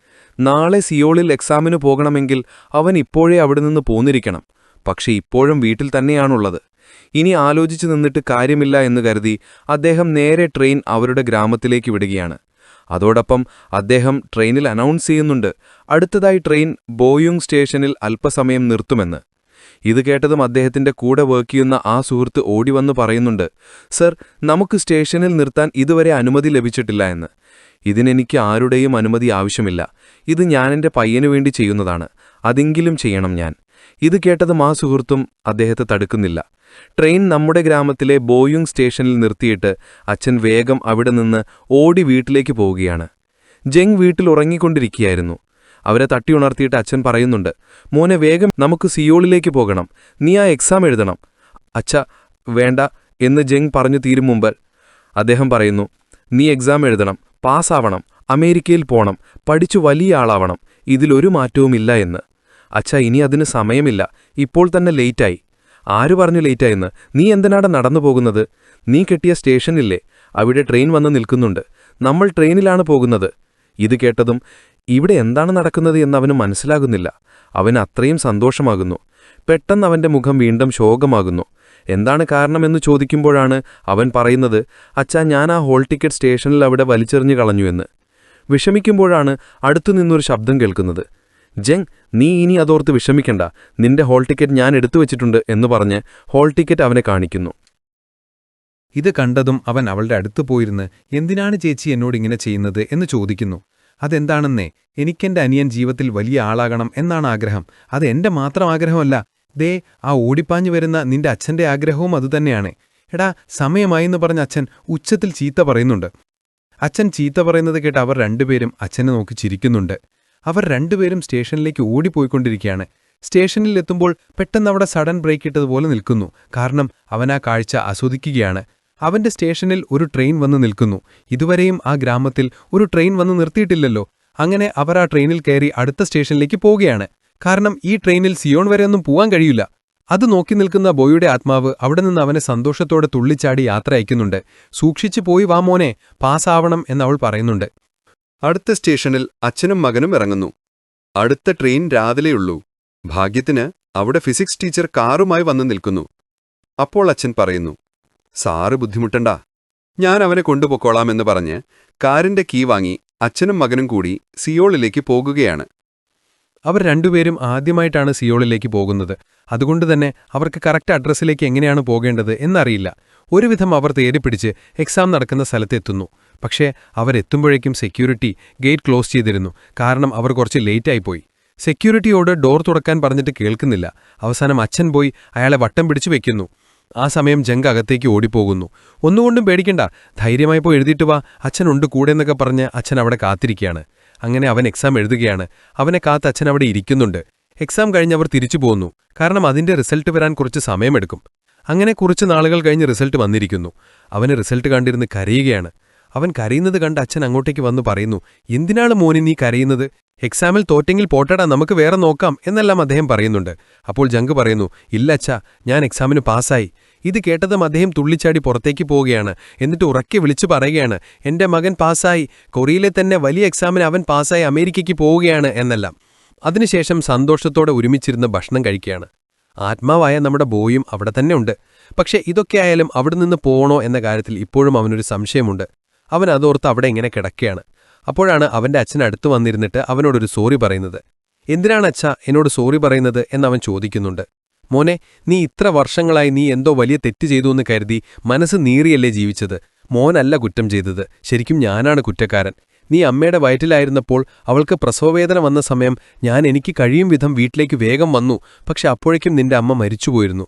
നാളെ സിയോളിൽ എക്സാമിന് പോകണമെങ്കിൽ അവൻ ഇപ്പോഴേ അവിടെ നിന്ന് പോന്നിരിക്കണം. പക്ഷെ ഇപ്പോഴും വീട്ടിൽ തന്നെയാണുള്ളത്. ഇനി ആലോചിച്ചു നിന്നിട്ട് കാര്യമില്ല എന്ന് കരുതി അദ്ദേഹം നേരെ ട്രെയിൻ അവരുടെ ഗ്രാമത്തിലേക്ക് വിടുകയാണ്. അതോടൊപ്പം അദ്ദേഹം ട്രെയിനിൽ അനൗൺസ് ചെയ്യുന്നുണ്ട്, അടുത്തതായി ട്രെയിൻ ബോയുങ് സ്റ്റേഷനിൽ അല്പസമയം നിർത്തുമെന്ന്. ഇത് കേട്ടതും അദ്ദേഹത്തിന്റെ കൂടെ വർക്ക് ചെയ്യുന്ന ആ സുഹൃത്ത് ഓടിവന്ന് പറയുന്നുണ്ട്, സർ, നമുക്ക് സ്റ്റേഷനിൽ നിർത്താൻ ഇതുവരെ അനുമതി ലഭിച്ചിട്ടില്ല എന്ന്. ഇതിനെനിക്ക് ആരുടെയും അനുമതി ആവശ്യമില്ല. ഇത് ഞാനെന്റെ പയ്യനു വേണ്ടി ചെയ്യുന്നതാണ്. അതെങ്കിലും ചെയ്യണം ഞാൻ. ഇത് കേട്ടതും ആ സുഹൃത്തും അദ്ദേഹത്തെ തടുക്കുന്നില്ല. ട്രെയിൻ നമ്മുടെ ഗ്രാമത്തിലെ ബോയുങ് സ്റ്റേഷനിൽ നിർത്തിയിട്ട് അച്ഛൻ വേഗം അവിടെ നിന്ന് ഓടി വീട്ടിലേക്ക് പോവുകയാണ്. ജെങ് വീട്ടിൽ ഉറങ്ങിക്കൊണ്ടിരിക്കുകയായിരുന്നു. അവരെ തട്ടിയുണർത്തിയിട്ട് അച്ഛൻ പറയുന്നുണ്ട്, മോനെ, വേഗം നമുക്ക് സിയോളിലേക്ക് പോകണം. നീ ആ എക്സാം എഴുതണം. അച്ഛാ, വേണ്ട എന്ന് ജെങ് പറഞ്ഞു തീരും മുമ്പ് അദ്ദേഹം പറയുന്നു, നീ എക്സാം എഴുതണം, പാസ്സാവണം, അമേരിക്കയിൽ പോണം, പഠിച്ചു വലിയ ആളാവണം, ഇതിലൊരു മാറ്റവുമില്ല എന്ന്. അച്ഛാ, ഇനി അതിന് സമയമില്ല, ഇപ്പോൾ തന്നെ ലേറ്റായി. ആര് പറഞ്ഞു ലേറ്റായെന്ന്? നീ എന്തിനാണ് നടന്നു പോകുന്നത്? നീ കെട്ടിയ സ്റ്റേഷനില്ലേ, അവിടെ ട്രെയിൻ വന്ന് നിൽക്കുന്നുണ്ട്. നമ്മൾ ട്രെയിനിലാണ് പോകുന്നത്. ഇത് കേട്ടതും ഇവിടെ എന്താണ് നടക്കുന്നത് എന്നവന് മനസ്സിലാകുന്നില്ല. അവന് അത്രയും സന്തോഷമാകുന്നു. പെട്ടെന്ന് അവന്റെ മുഖം വീണ്ടും ശോകമാകുന്നു. എന്താണ് കാരണമെന്ന് ചോദിക്കുമ്പോഴാണ് അവൻ പറയുന്നത്, അച്ഛാ, ഞാൻ ആ ഹോൾ ടിക്കറ്റ് സ്റ്റേഷനിൽ അവിടെ വലിച്ചെറിഞ്ഞു കളഞ്ഞു എന്ന്. വിഷമിക്കുമ്പോഴാണ് അടുത്തുനിന്നൊരു ശബ്ദം കേൾക്കുന്നത്. ജെങ്, നീ ഇനി അതോർത്ത് വിഷമിക്കണ്ട, നിന്റെ ഹോൾ ടിക്കറ്റ് ഞാൻ എടുത്തു വച്ചിട്ടുണ്ട് എന്ന് പറഞ്ഞ് ഹോൾ ടിക്കറ്റ് അവനെ കാണിക്കുന്നു. ഇത് കണ്ടതും അവൻ അവളുടെ അടുത്ത് പോയിരുന്ന്, എന്തിനാണ് ചേച്ചി എന്നോടിങ്ങനെ ചെയ്യുന്നത് എന്ന് ചോദിക്കുന്നു. അതെന്താണെന്നേ, എനിക്കെന്റെ അനിയൻ ജീവിതത്തിൽ വലിയ ആളാകണം എന്നാണ് ആഗ്രഹം. അത് എന്റെ മാത്രം ആഗ്രഹമല്ല, ദേ ആ ഓടിപ്പാഞ്ഞു വരുന്ന നിന്റെ അച്ഛന്റെ ആഗ്രഹവും അതുതന്നെയാണ്. എടാ, സമയമായെന്ന് പറഞ്ഞ അച്ഛൻ ഉച്ചത്തിൽ ചീത്ത പറയുന്നുണ്ട്. അച്ഛൻ ചീത്ത പറയുന്നത് കേട്ട് അവർ രണ്ടുപേരും അച്ഛനെ നോക്കി ചിരിക്കുന്നുണ്ട്. അവർ രണ്ടുപേരും സ്റ്റേഷനിലേക്ക് ഓടിപ്പോയിക്കൊണ്ടിരിക്കുകയാണ്. സ്റ്റേഷനിലെത്തുമ്പോൾ പെട്ടെന്ന് അവിടെ സഡൻ ബ്രേക്ക് ഇട്ടതുപോലെ നിൽക്കുന്നു. കാരണം അവൻ ആ കാഴ്ച ആസ്വദിക്കുകയാണ്. അവന്റെ സ്റ്റേഷനിൽ ഒരു ട്രെയിൻ വന്ന് നിൽക്കുന്നു. ഇതുവരെയും ആ ഗ്രാമത്തിൽ ഒരു ട്രെയിൻ വന്ന് നിർത്തിയിട്ടില്ലല്ലോ. അങ്ങനെ അവർ ആ ട്രെയിനിൽ കയറി അടുത്ത സ്റ്റേഷനിലേക്ക് പോവുകയാണ്. കാരണം ഈ ട്രെയിനിൽ സിയോൺ വരെ ഒന്നും പോവാൻ കഴിയില്ല. അത് നോക്കി നിൽക്കുന്ന ബോയുടെ ആത്മാവ് അവിടെ നിന്ന് അവനെ സന്തോഷത്തോടെ തുള്ളിച്ചാടി യാത്ര അയക്കുന്നുണ്ട്. സൂക്ഷിച്ചു പോയി വാ മോനെ, പാസ്സാവണം എന്നവൾ പറയുന്നുണ്ട്. അടുത്ത സ്റ്റേഷനിൽ അച്ഛനും മകനും ഇറങ്ങുന്നു. അടുത്ത ട്രെയിൻ രാവിലെയുള്ളൂ. ഭാഗ്യത്തിന് അവിടെ ഫിസിക്സ് ടീച്ചർ കാറുമായി വന്നു നിൽക്കുന്നു. അപ്പോൾ അച്ഛൻ പറയുന്നു, സാറ് ബുദ്ധിമുട്ടണ്ട, ഞാൻ അവനെ കൊണ്ടുപോയിക്കോളാമെന്ന് പറഞ്ഞ് കാറിന്റെ കീ വാങ്ങി അച്ഛനും മകനും കൂടി സിയോളിലേക്ക് പോകുകയാണ്. അവർ രണ്ടുപേരും ആദ്യമായിട്ടാണ് സിയോളിലേക്ക് പോകുന്നത്. അതുകൊണ്ടുതന്നെ അവർക്ക് കറക്റ്റ് അഡ്രസ്സിലേക്ക് എങ്ങനെയാണ് പോകേണ്ടത് എന്നറിയില്ല. ഒരുവിധം അവർ തേടിപ്പിടിച്ച് എക്സാം നടക്കുന്ന സ്ഥലത്തെത്തുന്നു. പക്ഷേ അവരെത്തുമ്പോഴേക്കും സെക്യൂരിറ്റി ഗേറ്റ് ക്ലോസ് ചെയ്തിരുന്നു. കാരണം അവർ കുറച്ച് ലേറ്റായിപ്പോയി. സെക്യൂരിറ്റിയോട് ഡോർ തുറക്കാൻ പറഞ്ഞിട്ട് കേൾക്കുന്നില്ല. അവസാനം അച്ഛൻ പോയി അയാളെ വട്ടം പിടിച്ചു വെക്കുന്നു. ആ സമയം ജംഗ് അകത്തേക്ക് ഓടിപ്പോകുന്നു. ഒന്നുകൊണ്ടും പേടിക്കണ്ട, ധൈര്യമായി പോയി എഴുതിയിട്ട് വാ, അച്ഛനുണ്ട് കൂടെ എന്നൊക്കെ പറഞ്ഞ് അച്ഛൻ അവിടെ കാത്തിരിക്കുകയാണ്. അങ്ങനെ അവൻ എക്സാം എഴുതുകയാണ്. അവനെ കാത്ത് അച്ഛൻ അവിടെ ഇരിക്കുന്നുണ്ട്. എക്സാം കഴിഞ്ഞവർ തിരിച്ചു പോന്നു. കാരണം അതിന്റെ റിസൾട്ട് വരാൻ കുറച്ച് സമയമെടുക്കും. അങ്ങനെ കുറച്ച് നാളുകൾ കഴിഞ്ഞ് റിസൾട്ട് വന്നിരിക്കുന്നു. അവന് റിസൾട്ട് കണ്ടിരുന്ന് കരയുകയാണ്. അവൻ കരയുന്നത് കണ്ട് അച്ഛൻ അങ്ങോട്ടേക്ക് വന്ന് പറയുന്നു, എന്തിനാണ് മോനി നീ കരയുന്നത്? എക്സാമിൽ തോറ്റെങ്കിൽ പോട്ടടാ, നമുക്ക് വേറെ നോക്കാം എന്നെല്ലാം അദ്ദേഹം പറയുന്നുണ്ട്. അപ്പോൾ ജംഗ് പറയുന്നു, ഇല്ല അച്ഛാ, ഞാൻ എക്സാമിന് പാസ്സായി. ഇത് കേട്ടതും അദ്ദേഹം തുള്ളിച്ചാടി പുറത്തേക്ക് പോവുകയാണ്. എന്നിട്ട് ഉറക്കെ വിളിച്ചു പറയുകയാണ്, എന്റെ മകൻ പാസ്സായി, കൊറിയയിലെ തന്നെ വലിയ എക്സാമിന് അവൻ പാസ്സായി അമേരിക്കയ്ക്ക് പോവുകയാണ് എന്നെല്ലാം. അതിനുശേഷം സന്തോഷത്തോടെ ഒരുമിച്ചിരുന്ന് ഭക്ഷണം കഴിക്കുകയാണ്. ആത്മാവായ നമ്മുടെ ബോയും അവിടെ തന്നെ ഉണ്ട്. പക്ഷേ ഇതൊക്കെയായാലും അവിടെ നിന്ന് പോകണോ എന്ന കാര്യത്തിൽ ഇപ്പോഴും അവനൊരു സംശയമുണ്ട്. അവൻ അതോർത്ത് അവിടെ ഇങ്ങനെ കിടക്കുകയാണ്. അപ്പോഴാണ് അവന്റെ അച്ഛൻ അടുത്ത് വന്നിരുന്നിട്ട് അവനോടൊരു സോറി പറയുന്നത്. എന്തിനാണ് അച്ഛാ എന്നോട് സോറി പറയുന്നത് എന്നവൻ ചോദിക്കുന്നുണ്ട്. മോനെ, നീ ഇത്ര വർഷങ്ങളായി നീ എന്തോ വലിയ തെറ്റ് ചെയ്തു എന്ന് കരുതി മനസ്സ് നീറിയല്ലേ ജീവിച്ചത്. മോനല്ല കുറ്റം ചെയ്തത്, ശരിക്കും ഞാനാണ് കുറ്റക്കാരൻ. നീ അമ്മയുടെ വയറ്റിലായിരുന്നപ്പോൾ അവൾക്ക് പ്രസവവേദന വന്ന സമയം ഞാൻ എനിക്ക് കഴിയും വിധം വീട്ടിലേക്ക് വേഗം വന്നു. പക്ഷെ അപ്പോഴേക്കും നിന്റെ അമ്മ മരിച്ചുപോയിരുന്നു.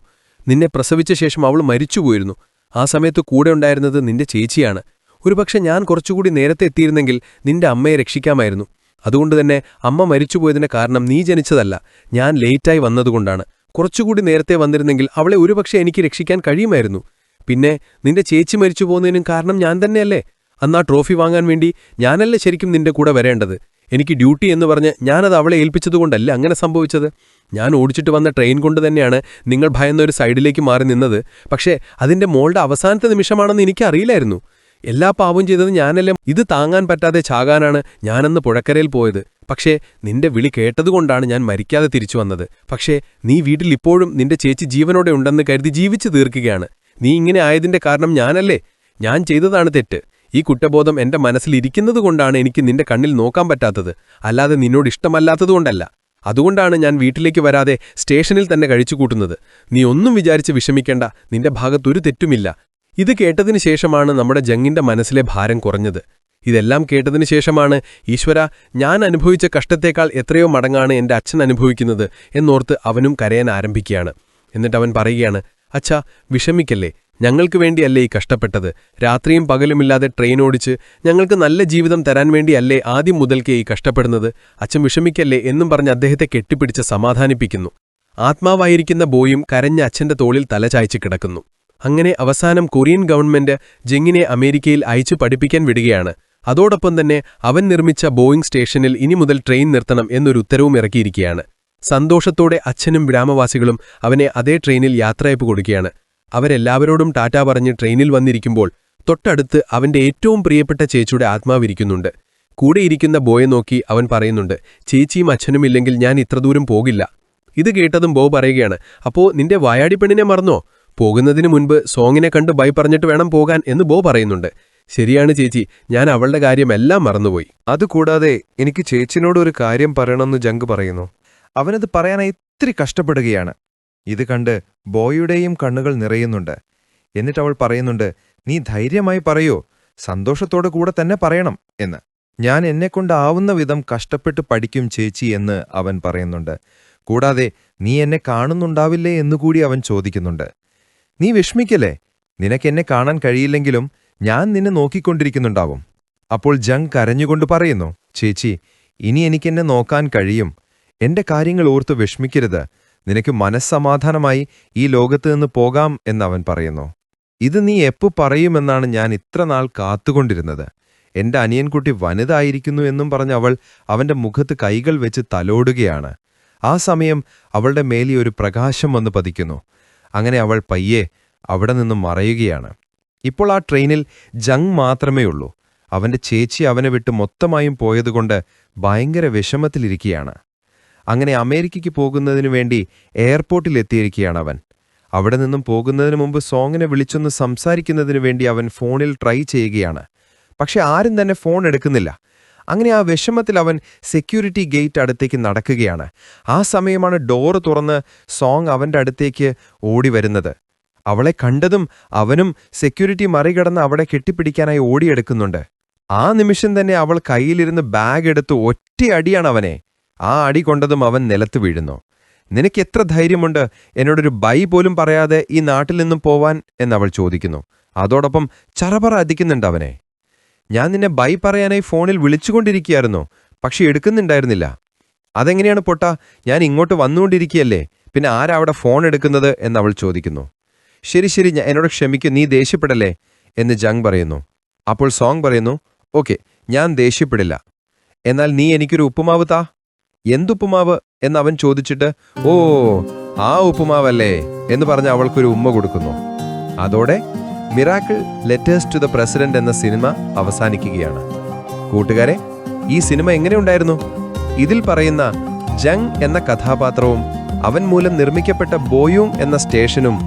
നിന്നെ പ്രസവിച്ച ശേഷം അവൾ മരിച്ചുപോയിരുന്നു. ആ സമയത്ത് കൂടെ ഉണ്ടായിരുന്നത് നിന്റെ ചേച്ചിയാണ്. ഒരുപക്ഷെ ഞാൻ കുറച്ചുകൂടി നേരത്തെ എത്തിയിരുന്നെങ്കിൽ നിന്റെ അമ്മയെ രക്ഷിക്കാമായിരുന്നു. അതുകൊണ്ടുതന്നെ അമ്മ മരിച്ചുപോയതിന്റെ കാരണം നീ ജനിച്ചതല്ല, ഞാൻ ലേറ്റായി വന്നതുകൊണ്ടാണ്. കുറച്ചുകൂടി നേരത്തെ വന്നിരുന്നെങ്കിൽ അവളെ ഒരുപക്ഷെ എനിക്ക് രക്ഷിക്കാൻ കഴിയുമായിരുന്നു. പിന്നെ നിന്റെ ചേച്ചി മരിച്ചു പോകുന്നതിനും കാരണം ഞാൻ തന്നെയല്ലേ? അന്നാ ട്രോഫി വാങ്ങാൻ വേണ്ടി ഞാനല്ലേ ശരിക്കും നിന്റെ കൂടെ വരേണ്ടത്? എനിക്ക് ഡ്യൂട്ടി എന്ന് പറഞ്ഞ് ഞാനത് അവളെ ഏൽപ്പിച്ചതുകൊണ്ടല്ല അങ്ങനെ സംഭവിച്ചത്. ഞാൻ ഓടിച്ചിട്ട് വന്ന ട്രെയിൻ കൊണ്ട് തന്നെയാണ് നിങ്ങൾ ഭയന്ന ഒരു സൈഡിലേക്ക് മാറി നിന്നത്. പക്ഷേ അതിന്റെ മോളുടെ അവസാനത്തെ നിമിഷമാണെന്ന് എനിക്കറിയില്ലായിരുന്നു. എല്ലാ പാവവും ചെയ്തത് ഞാനല്ലേ. ഇത് താങ്ങാൻ പറ്റാതെ ചാകാനാണ് ഞാനന്ന് പുഴക്കരയിൽ പോയത്. പക്ഷേ നിന്റെ വിളി കേട്ടതുകൊണ്ടാണ് ഞാൻ മരിക്കാതെ തിരിച്ചു വന്നത്. പക്ഷേ നീ വീട്ടിൽ ഇപ്പോഴും നിന്റെ ചേച്ചി ജീവനോടെ ഉണ്ടെന്ന് കരുതി ജീവിച്ചു തീർക്കുകയാണ്. നീ ഇങ്ങനെ ആയതിന്റെ കാരണം ഞാനല്ലേ. ഞാൻ ചെയ്തതാണ് തെറ്റ്. ഈ കുറ്റബോധം എന്റെ മനസ്സിലിരിക്കുന്നതുകൊണ്ടാണ് എനിക്ക് നിന്റെ കണ്ണിൽ നോക്കാൻ പറ്റാത്തത്, അല്ലാതെ നിന്നോട് ഇഷ്ടമല്ലാത്തതുകൊണ്ടല്ല. അതുകൊണ്ടാണ് ഞാൻ വീട്ടിലേക്ക് വരാതെ സ്റ്റേഷനിൽ തന്നെ കഴിച്ചുകൂട്ടുന്നത്. നീ ഒന്നും വിചാരിച്ച് വിഷമിക്കേണ്ട, നിന്റെ ഭാഗത്തൊരു തെറ്റുമില്ല. ഇത് കേട്ടതിനു ശേഷമാണ് നമ്മുടെ ജങ്ങിന്റെ മനസ്സിലെ ഭാരം കുറഞ്ഞത്. ഇതെല്ലാം കേട്ടതിനു ശേഷമാണ് ഈശ്വര, ഞാൻ അനുഭവിച്ച കഷ്ടത്തേക്കാൾ എത്രയോ മടങ്ങാണ് എന്റെ അച്ഛൻ അനുഭവിക്കുന്നത് എന്നോർത്ത് അവനും കരയാൻ ആരംഭിക്കുകയാണ്. എന്നിട്ടവൻ പറയുകയാണ്, അച്ഛാ വിഷമിക്കല്ലേ, ഞങ്ങൾക്ക് വേണ്ടിയല്ലേ ഈ കഷ്ടപ്പെട്ടത്. രാത്രിയും പകലുമില്ലാതെ ട്രെയിൻ ഓടിച്ച് ഞങ്ങൾക്ക് നല്ല ജീവിതം തരാൻ വേണ്ടിയല്ലേ ആദ്യം മുതൽക്കേ ഈ കഷ്ടപ്പെടുന്നത്. അച്ഛൻ വിഷമിക്കല്ലേ എന്നും പറഞ്ഞ് അദ്ദേഹത്തെ കെട്ടിപ്പിടിച്ച് സമാധാനിപ്പിക്കുന്നു. ആത്മാവായിരിക്കുന്ന ബോയും കരഞ്ഞ അച്ഛന്റെ തോളിൽ തലചായ്ച്ച് കിടക്കുന്നു. അങ്ങനെ അവസാനം കൊറിയൻ ഗവൺമെന്റ് ജങ്ങിനെ അമേരിക്കയിൽ അയച്ചു പഠിപ്പിക്കാൻ വിടുകയാണ്. അതോടൊപ്പം തന്നെ അവൻ നിർമ്മിച്ച ബോയിംഗ് സ്റ്റേഷനിൽ ഇനി മുതൽ ട്രെയിൻ നിർത്തണം എന്നൊരു ഉത്തരവും ഇറക്കിയിരിക്കുകയാണ്. സന്തോഷത്തോടെ അച്ഛനും ഗ്രാമവാസികളും അവനെ അതേ ട്രെയിനിൽ യാത്രയപ്പ് കൊടുക്കുകയാണ്. അവരെല്ലാവരോടും ടാറ്റാ പറഞ്ഞ് ട്രെയിനിൽ വന്നിരിക്കുമ്പോൾ തൊട്ടടുത്ത് അവന്റെ ഏറ്റവും പ്രിയപ്പെട്ട ചേച്ചിയുടെ ആത്മാവിരിക്കുന്നുണ്ട്. കൂടെയിരിക്കുന്ന ബോയെ നോക്കി അവൻ പറയുന്നുണ്ട്, ചേച്ചിയും അച്ഛനും ഇല്ലെങ്കിൽ ഞാൻ ഇത്ര ദൂരം പോകില്ല. ഇത് കേട്ടതും ബോ പറയുകയാണ്, അപ്പോ നിന്റെ വായാടി പെണ്ണിനെ മറന്നോ? പോകുന്നതിന് മുൻപ് സോങ്ങിനെ കണ്ട് ബൈ പറഞ്ഞിട്ട് വേണം പോകാൻ എന്ന് ബോ പറയുന്നുണ്ട്. ശരിയാണ് ചേച്ചി, ഞാൻ അവളുടെ കാര്യമെല്ലാം മറന്നുപോയി. അതുകൂടാതെ എനിക്ക് ചേച്ചിനോട് ഒരു കാര്യം പറയണമെന്ന് ജങ്ക് പറയുന്നു. അവനത് പറയാനായി ഇത്തിരി കഷ്ടപ്പെടുകയാണ്. ഇത് കണ്ട് ബോയുടെയും കണ്ണുകൾ നിറയുന്നുണ്ട്. എന്നിട്ടവൾ പറയുന്നുണ്ട്, നീ ധൈര്യമായി പറയോ, സന്തോഷത്തോടെ കൂടെ തന്നെ പറയണം എന്ന്. ഞാൻ എന്നെക്കൊണ്ടാവുന്ന വിധം കഷ്ടപ്പെട്ട് പഠിക്കും ചേച്ചി എന്ന് അവൻ പറയുന്നുണ്ട്. കൂടാതെ നീ എന്നെ കാണുന്നുണ്ടാവില്ലേ എന്നുകൂടി അവൻ ചോദിക്കുന്നുണ്ട്. നീ വിഷമിക്കല്ലേ, നിനക്കെന്നെ കാണാൻ കഴിയില്ലെങ്കിലും ഞാൻ നിന്നെ നോക്കിക്കൊണ്ടിരിക്കുന്നുണ്ടാവും. അപ്പോൾ ജങ് കരഞ്ഞുകൊണ്ട് പറയുന്നു, ചേച്ചി ഇനി എനിക്കെന്നെ നോക്കാൻ കഴിയും. എന്റെ കാര്യങ്ങൾ ഓർത്ത് വിഷമിക്കരുത്. നിനക്ക് മനസ്സമാധാനമായി ഈ ലോകത്ത് നിന്ന് പോകാം എന്നവൻ പറയുന്നു. ഇത് നീ എപ്പോ പറയുമെന്നാണ് ഞാൻ ഇത്ര നാൾ കാത്തുകൊണ്ടിരുന്നത്. എന്റെ അനിയൻകുട്ടി വനിതായിരിക്കുന്നു എന്നും പറഞ്ഞ് അവൾ അവന്റെ മുഖത്ത് കൈകൾ വെച്ച് തലോടുകയാണ്. ആ സമയം അവളുടെ മേലി ഒരു പ്രകാശം വന്ന് പതിക്കുന്നു. അങ്ങനെ അവൾ പയ്യെ അവിടെ നിന്നും മറയുകയാണ്. ഇപ്പോൾ ആ ട്രെയിനിൽ ജങ് മാത്രമേ ഉള്ളൂ. അവന്റെ ചേച്ചി അവനെ വിട്ട് മൊത്തമായും പോയതുകൊണ്ട് ഭയങ്കര വിഷമത്തിലിരിക്കുകയാണ്. അങ്ങനെ അമേരിക്കയ്ക്ക് പോകുന്നതിനു വേണ്ടി എയർപോർട്ടിലെത്തിയിരിക്കുകയാണ് അവൻ. അവിടെ നിന്നും പോകുന്നതിന് മുമ്പ് സോങ്ങിനെ വിളിച്ചൊന്ന് സംസാരിക്കുന്നതിനു വേണ്ടി അവൻ ഫോണിൽ ട്രൈ ചെയ്യുകയാണ്. പക്ഷെ ആരും തന്നെ ഫോൺ എടുക്കുന്നില്ല. അങ്ങനെ ആ വിഷമത്തിൽ അവൻ സെക്യൂരിറ്റി ഗേറ്റ് അടുത്തേക്ക് നടക്കുകയാണ്. ആ സമയമാണ് ഡോറ് തുറന്ന് സോങ് അവന്റെ അടുത്തേക്ക് ഓടി വരുന്നത്. അവളെ കണ്ടതും അവനും സെക്യൂരിറ്റി മറികടന്ന് അവളെ കെട്ടിപ്പിടിക്കാനായി ഓടിയെടുക്കുന്നുണ്ട്. ആ നിമിഷം തന്നെ അവൾ കയ്യിലിരുന്ന് ബാഗ് എടുത്ത് ഒറ്റയടിയാണ് അവനെ. ആ അടി കൊണ്ടതും അവൻ നിലത്ത് വീഴുന്നു. നിനക്ക് എത്ര ധൈര്യമുണ്ട് എന്നോടൊരു ബൈ പോലും പറയാതെ ഈ നാട്ടിൽ നിന്നും പോവാൻ എന്നവൾ ചോദിക്കുന്നു. അതോടൊപ്പം ചറപറ അടിക്കുന്നുണ്ട് അവനെ. ഞാൻ നിന്നെ ബൈ പറയാനായി ഫോണിൽ വിളിച്ചുകൊണ്ടിരിക്കുകയായിരുന്നു, പക്ഷെ എടുക്കുന്നുണ്ടായിരുന്നില്ല. അതെങ്ങനെയാണ് പൊട്ടാ, ഞാൻ ഇങ്ങോട്ട് വന്നുകൊണ്ടിരിക്കുകയല്ലേ, പിന്നെ ആരാ അവിടെ ഫോൺ എടുക്കുന്നത് എന്നവൾ ചോദിക്കുന്നു. ശരി ശരി, എന്നോട് ക്ഷമിക്കും, നീ ദേഷ്യപ്പെടല്ലേ എന്ന് ജങ് പറയുന്നു. അപ്പോൾ സോങ് പറയുന്നു, ഓക്കെ ഞാൻ ദേഷ്യപ്പെടില്ല, എന്നാൽ നീ എനിക്കൊരു ഉപ്പുമാവ് താ. എന്തുപ്പുമാവ് എന്നവൻ ചോദിച്ചിട്ട്, ഓ ആ ഉപ്പുമാവല്ലേ എന്ന് പറഞ്ഞ് അവൾക്കൊരു ഉമ്മ കൊടുക്കുന്നു. അതോടെ miracle letters to the president എന്ന സിനിമ അവസാനിക്കുകയാണ്. കൂട്ടുകാരെ, ഈ സിനിമ എങ്ങനെയുണ്ടായിരുന്നു? ഇതിൽ പറയുന്ന ജങ് എന്ന കഥാപാത്രവും അവൻ മൂലം നിർമ്മിക്കപ്പെട്ട ബോയൂങ് എന്ന സ്റ്റേഷനും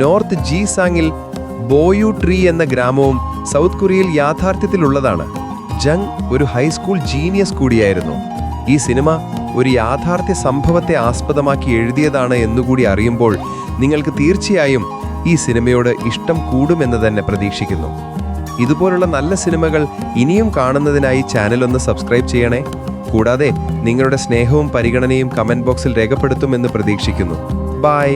നോർത്ത് ജീസാങ്ങിൽ ബോയു ട്രീ എന്ന ഗ്രാമവും സൗത്ത് കൊറിയയിൽ യാഥാർത്ഥ്യത്തിലുള്ളതാണ്. ജങ് ഒരു ഹൈസ്കൂൾ ജീനിയസ് കൂടിയായിരുന്നു. ഈ സിനിമ ഒരു യാഥാർത്ഥ്യ സംഭവത്തെ ആസ്പദമാക്കി എഴുതിയതാണ് എന്നുകൂടി അറിയുമ്പോൾ നിങ്ങൾക്ക് തീർച്ചയായും ഈ സിനിമയോട് ഇഷ്ടം കൂടുമെന്ന് തന്നെ പ്രതീക്ഷിക്കുന്നു. ഇതുപോലുള്ള നല്ല സിനിമകൾ ഇനിയും കാണുന്നതിനായി ചാനൽ സബ്സ്ക്രൈബ് ചെയ്യണേ. കൂടാതെ നിങ്ങളുടെ സ്നേഹവും പരിഗണനയും കമന്റ് ബോക്സിൽ രേഖപ്പെടുത്തുമെന്ന് പ്രതീക്ഷിക്കുന്നു. ബൈ.